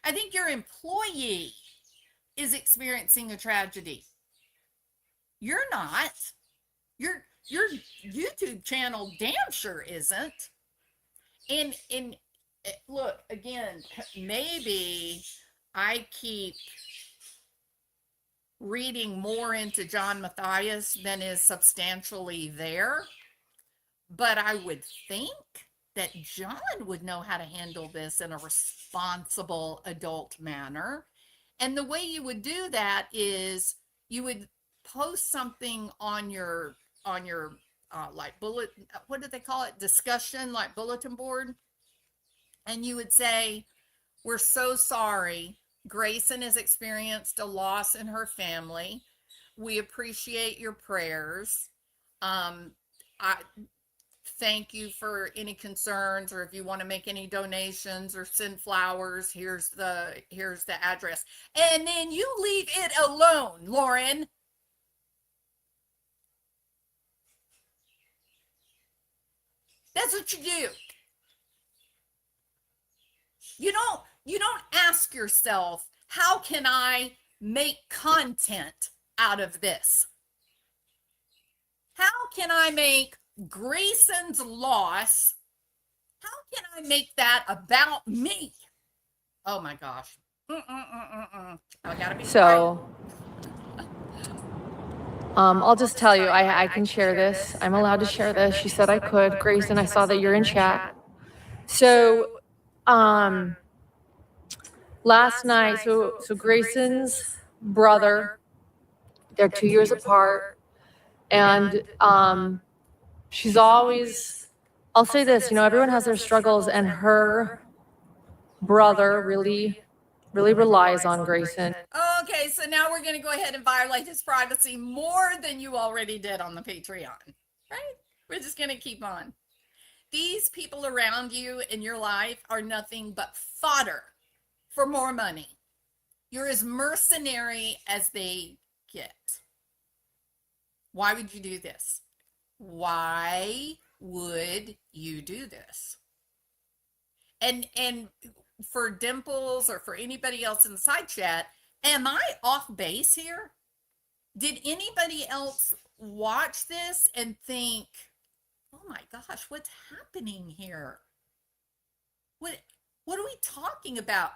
I think your employee is experiencing a tragedy. You're not. Your YouTube channel damn sure isn't. And look, again, maybe I keep reading more into John Matthias than is substantially there. But I would think that John would know how to handle this in a responsible adult manner. And the way you would do that is you would post something on your like bullet, what do they call it? Discussion, like bulletin board. And you would say, we're so sorry. Grayson has experienced a loss in her family. We appreciate your prayers. I thank you for any concerns, or if you want to make any donations or send flowers, here's the address. And then you leave it alone, Lauren. That's what you do. You don't ask yourself, how can I make content out of this? How can I make Grayson's loss, how can I make that about me? Oh my gosh. I gotta be so I'll just tell you, I can share this. I'm allowed to share this. She said I could. Grayson, I saw that you're in chat. So last night, so Grayson's brother, they're 2 years apart, and she's always, I'll say this, everyone has their struggles, and her brother really relies on Grayson. Okay, so now we're going to go ahead and violate his privacy more than you already did on the Patreon, right? We're just going to keep on. These people around you in your life are nothing but fodder for more money. You're as mercenary as they get. Why would you do this? Why would you do this? And for Dimples or for anybody else in the side chat, am I off base here? Did anybody else watch this and think, oh my gosh, what's happening here? What are we talking about?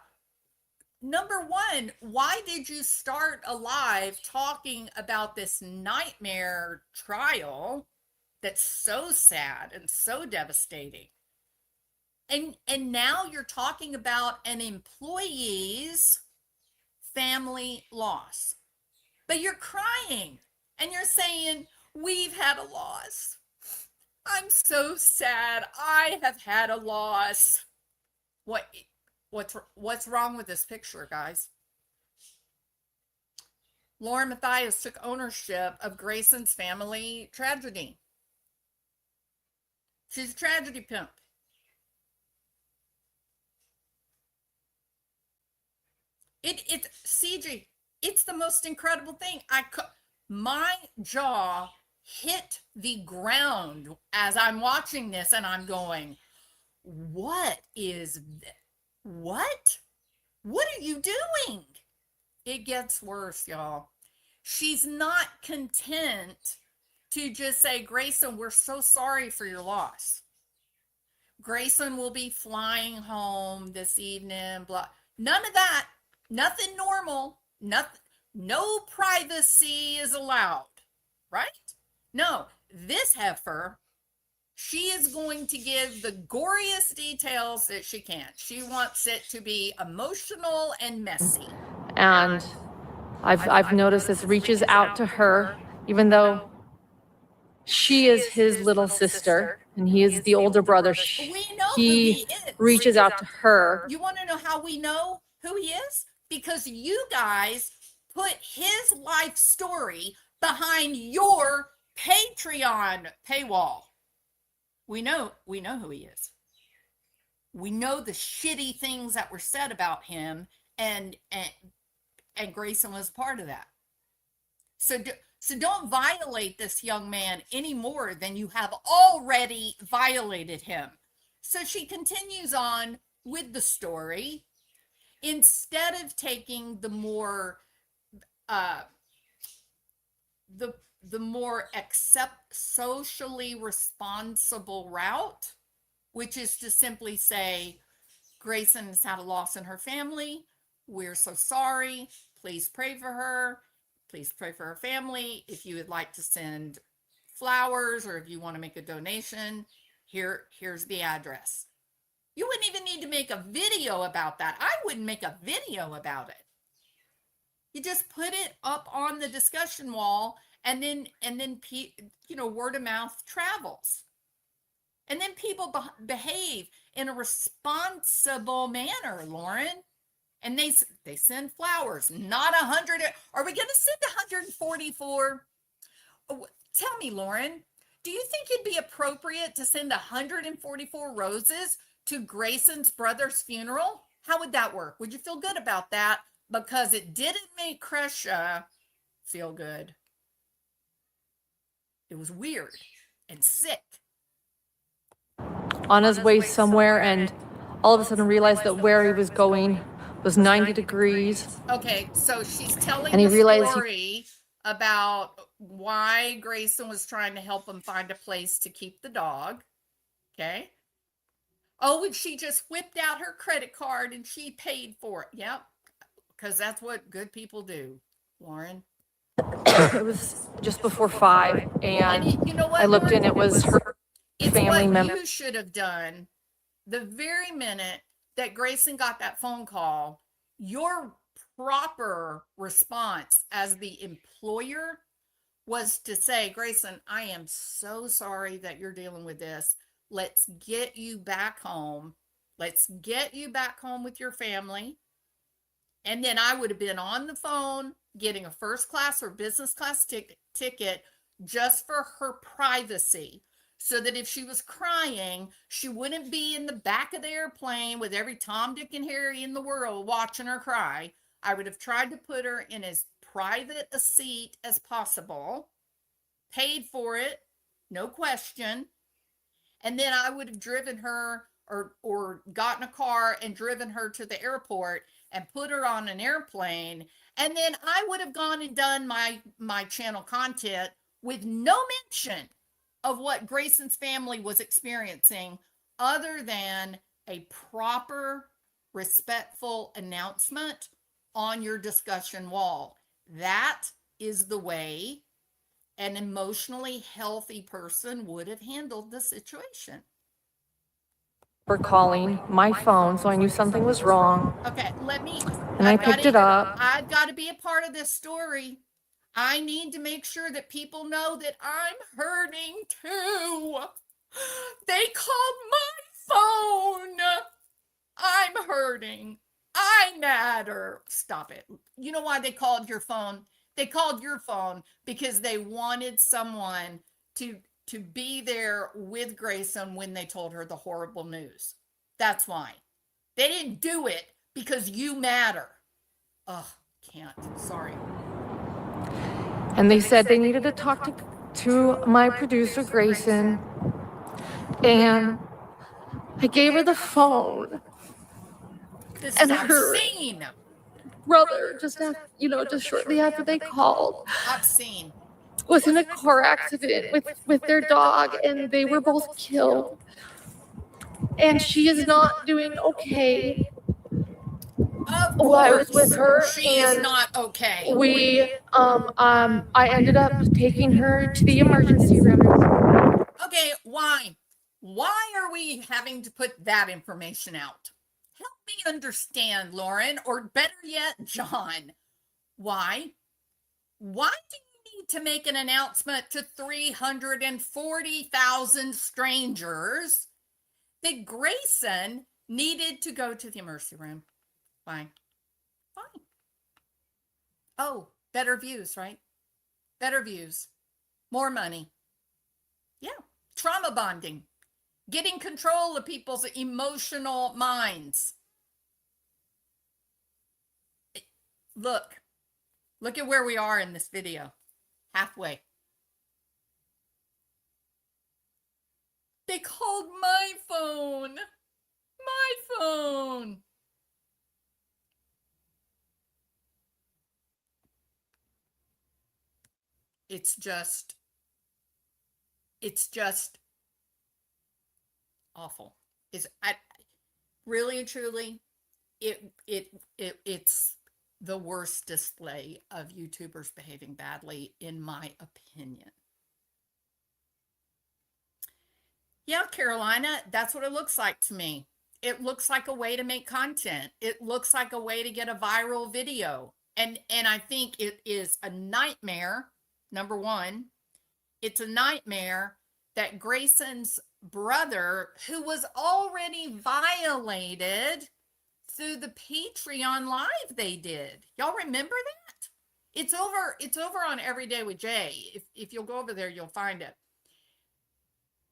number one, why did you start alive talking about this nightmare trial that's so sad and so devastating? And now you're talking about an employee's family loss. But you're crying and you're saying, "We've had a loss. I'm so sad. I have had a loss." What's wrong with this picture, guys? Lauren Matthias took ownership of Grayson's family tragedy. She's a tragedy pimp. It's CG. It's the most incredible thing. My jaw hit the ground as I'm watching this, and I'm going, "What is this? What? What are you doing?" It gets worse, y'all. She's not content to just say, "Grayson, we're so sorry for your loss. Grayson will be flying home this evening." Blah. None of that. Nothing normal. Nothing. No privacy is allowed, right? No, this heifer, she is going to give the goriest details that she can. She wants it to be emotional and messy. And I've noticed this reaches out to her, even though she is his little sister and he is the older brother. We know who He he is. reaches out to her. You want to know how we know who he is? Because you guys put his life story behind your Patreon paywall. We know who he is. We know the shitty things that were said about him, and Grayson was part of that. So don't violate this young man any more than you have already violated him. So she continues on with the story. Instead of taking the more socially responsible route, which is to simply say, "Grayson has had a loss in her family. We're so sorry. Please pray for her. Please pray for her family. If you would like to send flowers or if you want to make a donation, here's the address." You wouldn't even need to make a video about that. I wouldn't make a video about it. You just put it up on the discussion wall, and then word of mouth travels. And then people behave in a responsible manner, Lauren. And they send flowers, not 100. Are we going to send 144? Tell me, Lauren, do you think it'd be appropriate to send 144 roses to Grayson's brother's funeral? How would that work? Would you feel good about that? Because it didn't make Kresha feel good. It was weird and sick. On his way somewhere, and all of a sudden realized that where he was going was 90 degrees. Okay, so she's telling And he the realized story about why Grayson was trying to help him find a place to keep the dog. Okay. Oh, and she just whipped out her credit card and she paid for it. Yep. Because that's what good people do, Lauren. It was just before 5, and you know what, I looked Lauren? in, it was her It's family what member. you should have done the very minute that Grayson got that phone call. Your proper response as the employer was to say, "Grayson, I am so sorry that you're dealing with this. Let's get you back home. Let's get you back home with your family." And then I would have been on the phone getting a first class or business class ticket just for her privacy, so that if she was crying, she wouldn't be in the back of the airplane with every Tom, Dick, and Harry in the world watching her cry. I would have tried to put her in as private a seat as possible, paid for it, no question. And then I would have driven her or gotten a car and driven her to the airport and put her on an airplane. And then I would have gone and done my channel content with no mention of what Grayson's family was experiencing, other than a proper respectful announcement on your discussion wall. That is the way an emotionally healthy person would have handled the situation. For calling my phone, so I knew something was wrong. Okay, And I picked it up. I've got to be a part of this story. I need to make sure that people know that I'm hurting too. They called my phone. I'm hurting. I matter. Stop it. You know why they called your phone? They called your phone because they wanted someone to be there with Grayson when they told her the horrible news. That's why. They didn't do it because you matter. Ugh, can't. Sorry. And they said they needed to talk to my producer, Grayson. And I gave her the phone. This And is her obscene. brother, just shortly after they called, Obscene. was in a car accident with their dog, and they were both killed. And she is not doing okay. Of Well, I course, was with her, she is and not okay. I ended up taking her to the emergency room. Okay, why? Why are we having to put that information out? Help me understand, Lauren, or better yet, John. Why? Why do you need to make an announcement to 340,000 strangers that Grayson needed to go to the emergency room? Why? Why? Oh, better views, right? Better views. More money. Yeah. Trauma bonding. Getting control of people's emotional minds. Look at where we are in this video. Halfway. They called my phone. My phone. It's just awful. Really and truly, it's the worst display of YouTubers behaving badly, in my opinion. Yeah, Carolina, that's what it looks like to me. It looks like a way to make content. It looks like a way to get a viral video. And I think it is a nightmare. Number one, it's a nightmare that Grayson's brother, who was already violated through the Patreon live they did. Y'all remember that? It's over on Everyday with Jay. If you'll go over there, you'll find it.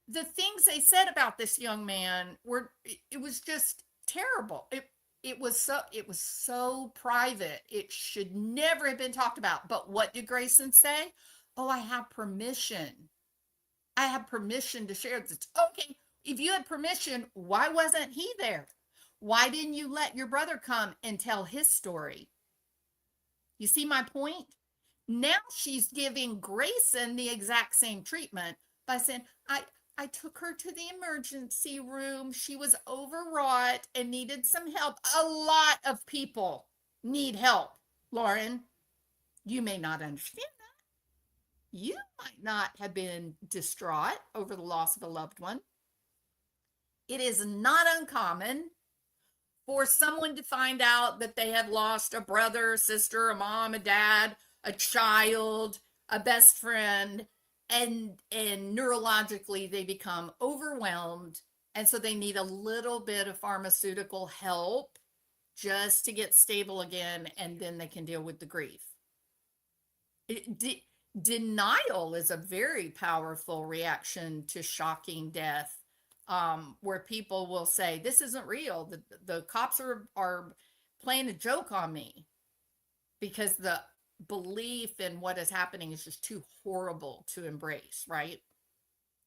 The things they said about this young man it was just terrible. It was so private. It should never have been talked about. But what did Grayson say? Oh, I have permission. I have permission to share this. Okay, if you had permission, why wasn't he there? Why didn't you let your brother come and tell his story? You see my point? Now she's giving Grayson the exact same treatment by saying, I took her to the emergency room. She was overwrought and needed some help. A lot of people need help, Lauren. You may not understand that. You might not have been distraught over the loss of a loved one. It is not uncommon for someone to find out that they have lost a brother, a sister, a mom, a dad, a child, a best friend, and neurologically they become overwhelmed, and so they need a little bit of pharmaceutical help just to get stable again, and then they can deal with the grief. Denial is a very powerful reaction to shocking death, where people will say, this isn't real. The cops are playing a joke on me, because the belief in what is happening is just too horrible to embrace, right?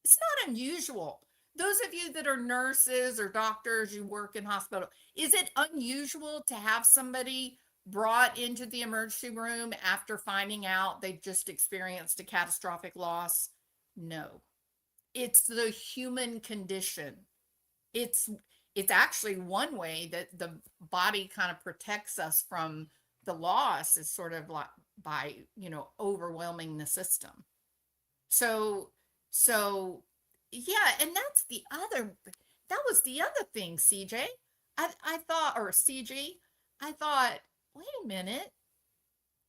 It's not unusual. Those of you that are nurses or doctors, you work in hospital, is it unusual to have somebody brought into the emergency room after finding out they've just experienced a catastrophic loss? No. It's the human condition. It's it's actually one way that the body kind of protects us from the loss, is sort of like by, overwhelming the system. So, so yeah, and that was the other thing, CJ. I thought, or CG, I thought, wait a minute,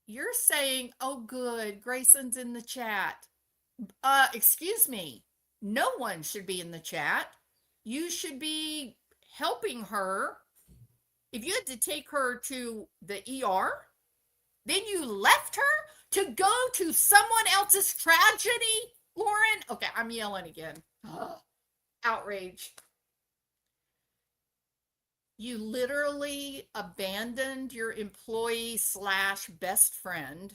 you're saying, oh, good, Grayson's in the chat. Excuse me, no one should be in the chat. You should be helping her. If you had to take her to the ER, then you left her to go to someone else's tragedy, Lauren? Okay, I'm yelling again. Ugh, outrage. You literally abandoned your employee slash best friend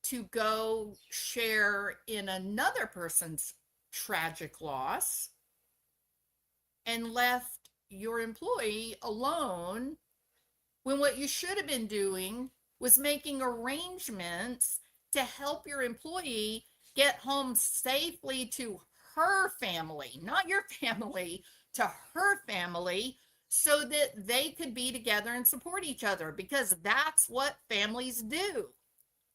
to go share in another person's tragic loss and left your employee alone, when what you should have been doing was making arrangements to help your employee get home safely to her family, not your family, to her family, so that they could be together and support each other, because that's what families do.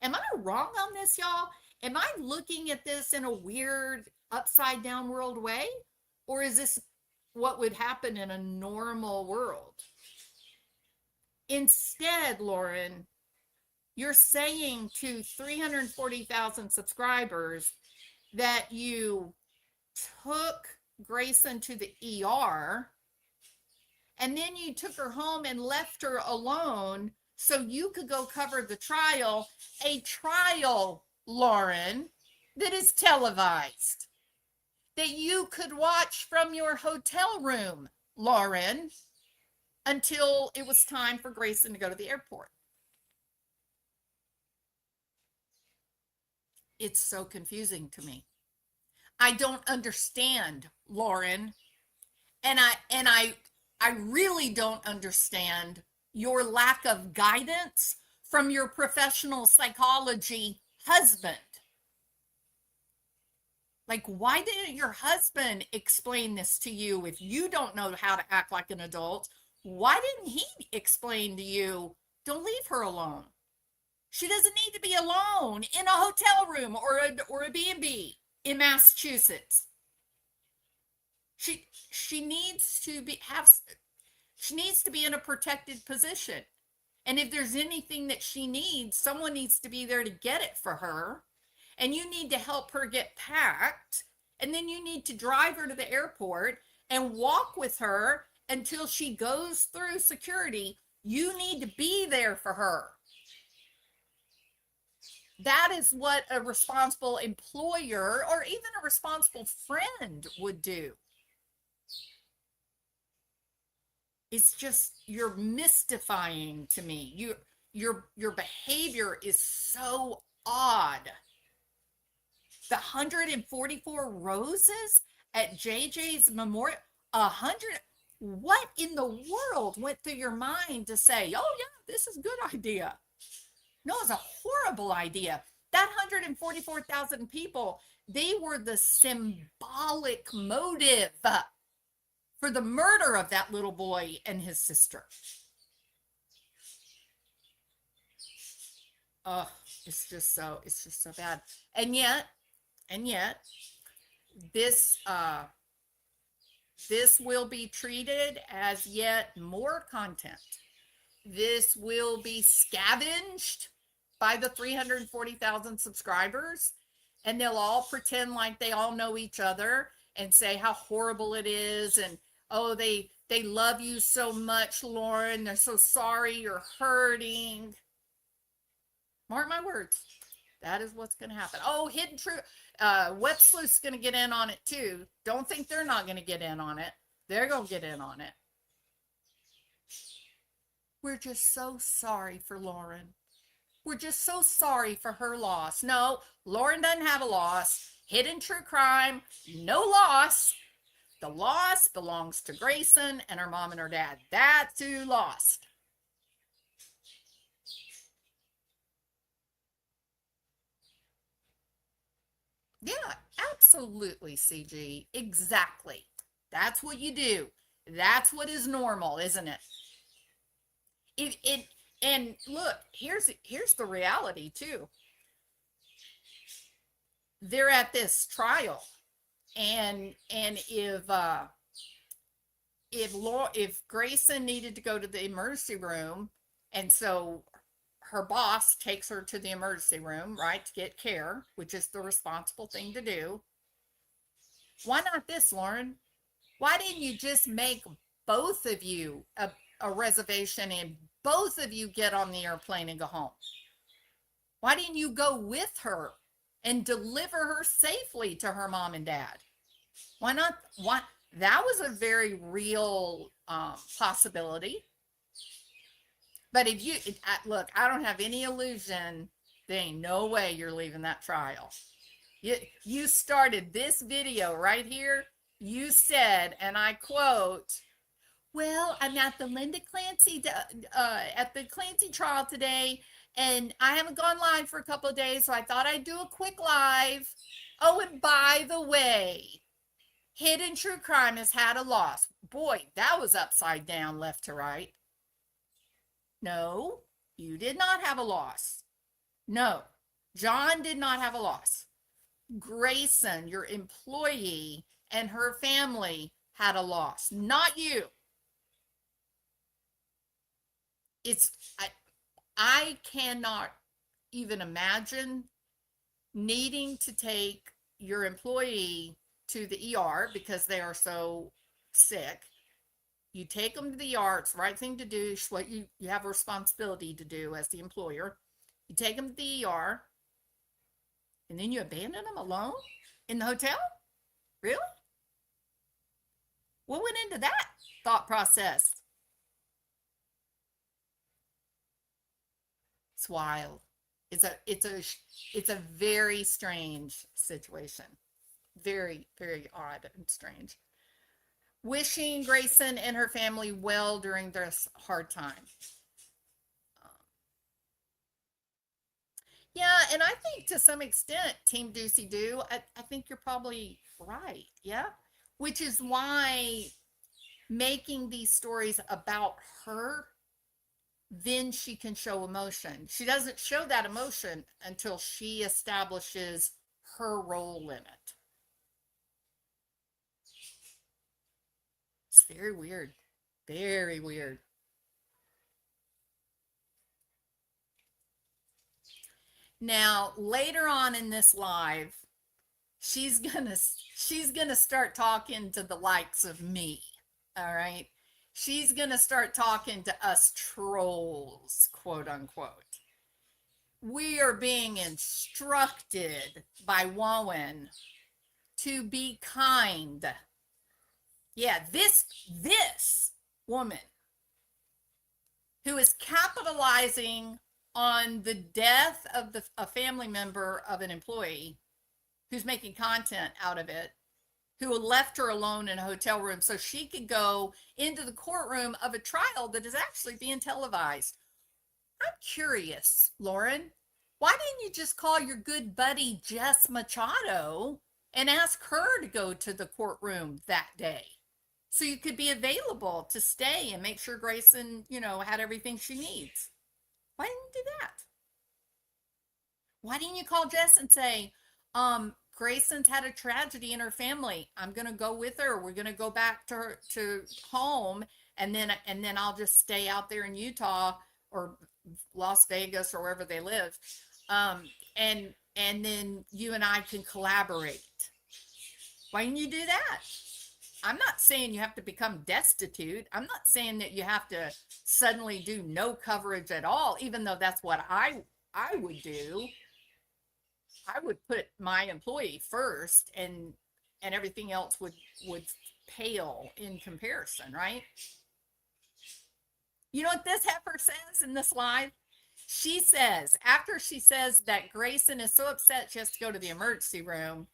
Am I wrong on this, y'all? Am I looking at this in a weird upside down world way? Or is this what would happen in a normal world? Instead, Lauren, you're saying to 340,000 subscribers that you took Grayson to the ER, and then you took her home and left her alone so you could go cover the trial, a trial, Lauren, that is televised, that you could watch from your hotel room, Lauren, until it was time for Grayson to go to the airport. It's so confusing to me. I don't understand, Lauren. And I really don't understand your lack of guidance from your professional psychology husband. Like, why didn't your husband explain this to you? If you don't know how to act like an adult, why didn't he explain to you, don't leave her alone? She doesn't need to be alone in a hotel room or a B&B in Massachusetts. She needs to be in a protected position. And if there's anything that she needs, someone needs to be there to get it for her. And you need to help her get packed. And then you need to drive her to the airport and walk with her until she goes through security. You need to be there for her. That is what a responsible employer or even a responsible friend would do. It's just, you're mystifying to me. Your behavior is so odd. The 144 roses at JJ's memorial, 100. What in the world went through your mind to say, oh yeah, this is a good idea? No, it's a horrible idea. That 144,000 people, they were the symbolic motive for the murder of that little boy and his sister. Oh, it's just so bad. And yet, this will be treated as yet more content. This will be scavenged by the 340,000 subscribers, and they'll all pretend like they all know each other and say how horrible it is, and oh, they love you so much, Lauren. They're so sorry you're hurting. Mark my words. That is what's going to happen. Oh, Hidden Truth. Wet Sleuth's going to get in on it too. Don't think they're not going to get in on it. They're going to get in on it. We're just so sorry for Lauren. We're just so sorry for her loss. No, Lauren doesn't have a loss. Hidden True Crime, no loss. The loss belongs to Grayson and her mom and her dad. That's who lost. Yeah, absolutely, CG. Exactly. That's what you do. That's what is normal, isn't it? It and look, here's the reality too. They're at this trial, and if Grayson needed to go to the emergency room, and so her boss takes her to the emergency room, right, to get care, which is the responsible thing to do. Why not this, Lauren? Why didn't you just make both of you a reservation and both of you get on the airplane and go home? Why didn't you go with her and deliver her safely to her mom and dad? Why not? Why? That was a very real possibility. But if you look, I don't have any illusion. There ain't no way you're leaving that trial. You started this video right here. You said, and I quote, "Well, I'm at the Clancy trial today, and I haven't gone live for a couple of days, so I thought I'd do a quick live. Oh, and by the way, Hidden True Crime has had a loss." Boy, that was upside down, left to right. No, you did not have a loss. No, John did not have a loss. Grayson, your employee, and her family had a loss, not you. I cannot even imagine needing to take your employee to the ER because they are so sick. You take them to the ER. It's the right thing to do. It's what you have a responsibility to do as the employer. You take them to the ER, and then you abandon them alone in the hotel? Really? What went into that thought process? It's wild. It's a very strange situation. Very, very odd and strange. Wishing Grayson and her family well during this hard time. Yeah, and I think to some extent, Team Doocy Doo, I think you're probably right. Yeah. Which is why making these stories about her, then she can show emotion. She doesn't show that emotion until she establishes her role in it. It's very weird. Very weird. Now, later on in this live, she's gonna start talking to the likes of me. All right. She's gonna start talking to us trolls, quote unquote. We are being instructed by Wowen to be kind. Yeah, this woman who is capitalizing on the death of a family member of an employee who's making content out of it, who left her alone in a hotel room so she could go into the courtroom of a trial that is actually being televised. I'm curious, Lauren, why didn't you just call your good buddy Jess Machado and ask her to go to the courtroom that day so you could be available to stay and make sure Grayson, had everything she needs? Why didn't you do that? Why didn't you call Jess and say, Grayson's had a tragedy in her family. I'm going to go with her. We're going to go back to home, and then I'll just stay out there in Utah or Las Vegas or wherever they live. And then you and I can collaborate. Why didn't you do that? I'm not saying you have to become destitute. I'm not saying that you have to suddenly do no coverage at all, even though that's what I would do. I would put my employee first, and everything else would pale in comparison, right? You know what this heifer says in this live? She says, after she says that Grayson is so upset she has to go to the emergency room,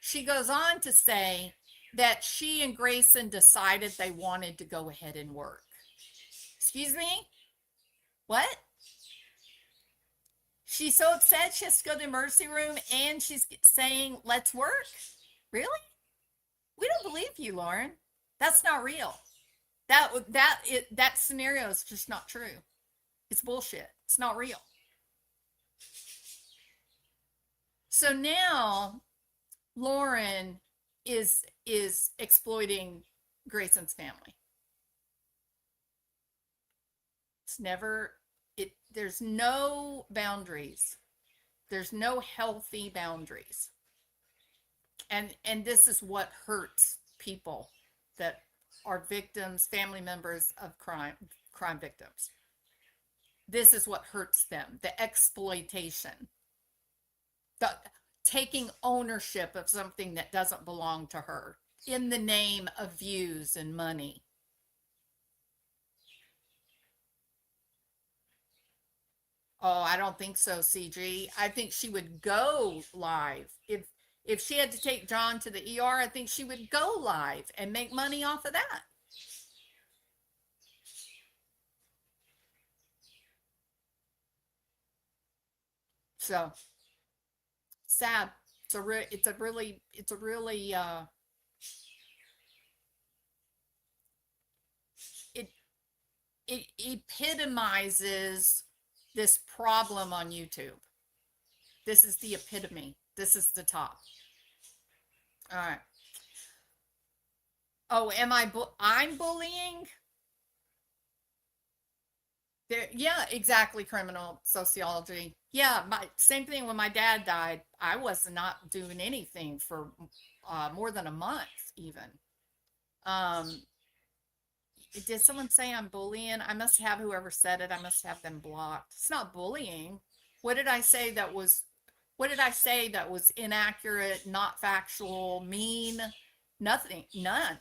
she goes on to say that she and Grayson decided they wanted to go ahead and work. Excuse me? What? She's so upset she has to go to the emergency room and she's saying, let's work? Really? We don't believe you, Lauren. That's not real. That scenario is just not true. It's bullshit. It's not real. So now Lauren is exploiting Grayson's family. It's never it there's no boundaries. There's no healthy boundaries. And this is what hurts people that are victims, family members of crime victims. This is what hurts them, the exploitation, the taking ownership of something that doesn't belong to her in the name of views and money. Oh, I don't think so, CG. I think she would go live. If she had to take John to the ER, I think she would go live and make money off of that. So sad. It's a really it it epitomizes this problem on YouTube. This is the epitome. This is the top. All right. Oh, I'm bullying? There, yeah, exactly. Criminal sociology. Yeah, my same thing when my dad died. I was not doing anything for more than a month, even. Um, did someone say I'm bullying? I must have whoever said it. I must have them blocked. It's not bullying. What did I say that was? What did I say that was inaccurate, not factual, mean? Nothing. None.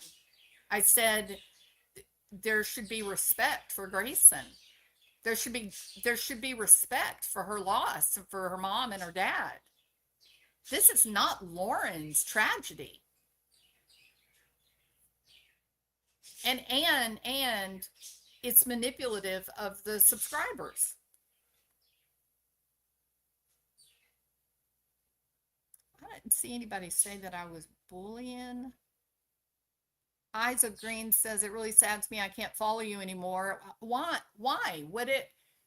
I said there should be respect for Grayson. There should be respect for her loss, for her mom and her dad. This is not Lauren's tragedy. And it's manipulative of the subscribers. I didn't see anybody say that I was bullying. Eyes of Green says it really saddens me. I can't follow you anymore. Why?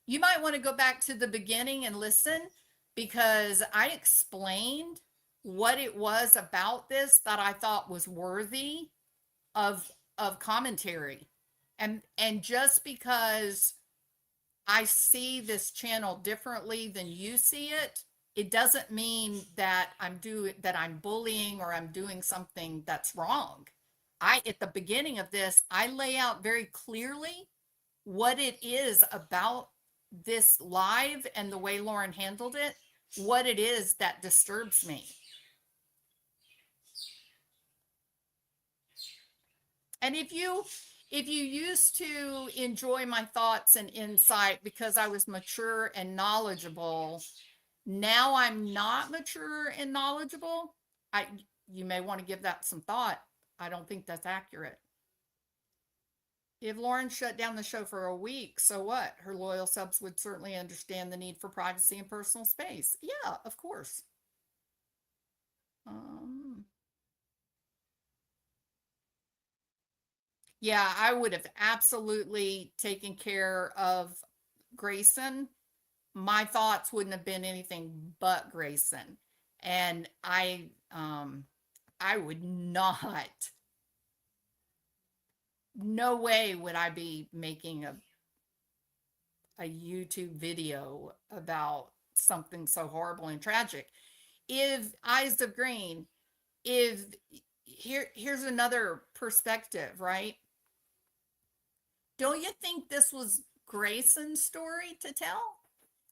You might want to go back to the beginning and listen, because I explained what it was about this that I thought was worthy of commentary. And just because I see this channel differently than you see it, it doesn't mean that I'm bullying or I'm doing something that's wrong. At the beginning of this, I lay out very clearly what it is about this live and the way Lauren handled it, what it is that disturbs me. And if you used to enjoy my thoughts and insight because I was mature and knowledgeable, now I'm not mature and knowledgeable, you may want to give that some thought. I don't think that's accurate. If Lauren shut down the show for a week, so what? Her loyal subs would certainly understand the need for privacy and personal space. Yeah, of course. Yeah, I would have absolutely taken care of Grayson. My thoughts wouldn't have been anything but Grayson. And I would not, no way would I be making a YouTube video about something so horrible and tragic. If Eyes of Green, here's another perspective, right? Don't you think this was Grayson's story to tell?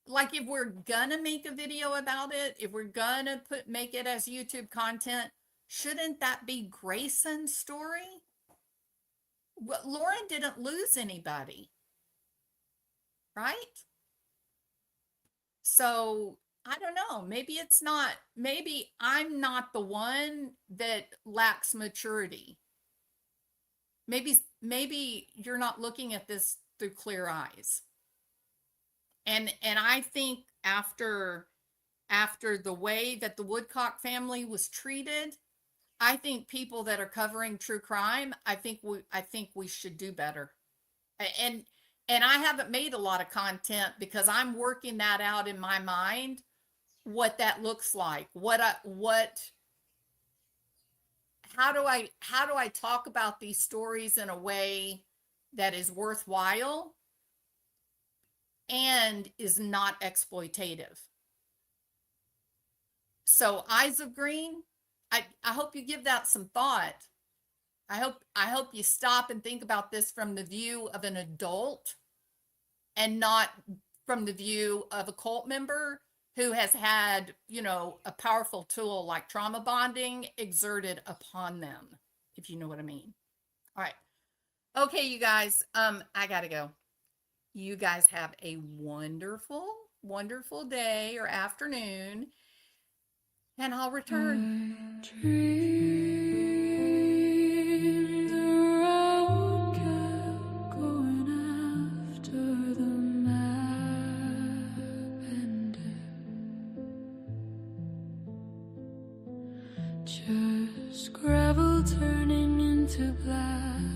Like, if we're gonna make a video about it, if we're gonna make it as YouTube content, shouldn't that be Grayson's story? Well, Lauren didn't lose anybody, right? So I don't know. Maybe I'm not the one that lacks maturity. Maybe you're not looking at this through clear eyes. And I think after the way that the Woodcock family was treated, I think people that are covering true crime, I think we should do better. And I haven't made a lot of content because I'm working that out in my mind, what that looks like. How do I talk about these stories in a way that is worthwhile and is not exploitative? So Eyes of Green, I hope you give that some thought. I hope you stop and think about this from the view of an adult and not from the view of a cult member who has had, a powerful tool like trauma bonding exerted upon them, if you know what I mean. All right. Okay, you guys, I gotta go. You guys have a wonderful, wonderful day or afternoon, and I'll return. Dream the road kept going after the map ended. Just gravel turning into black.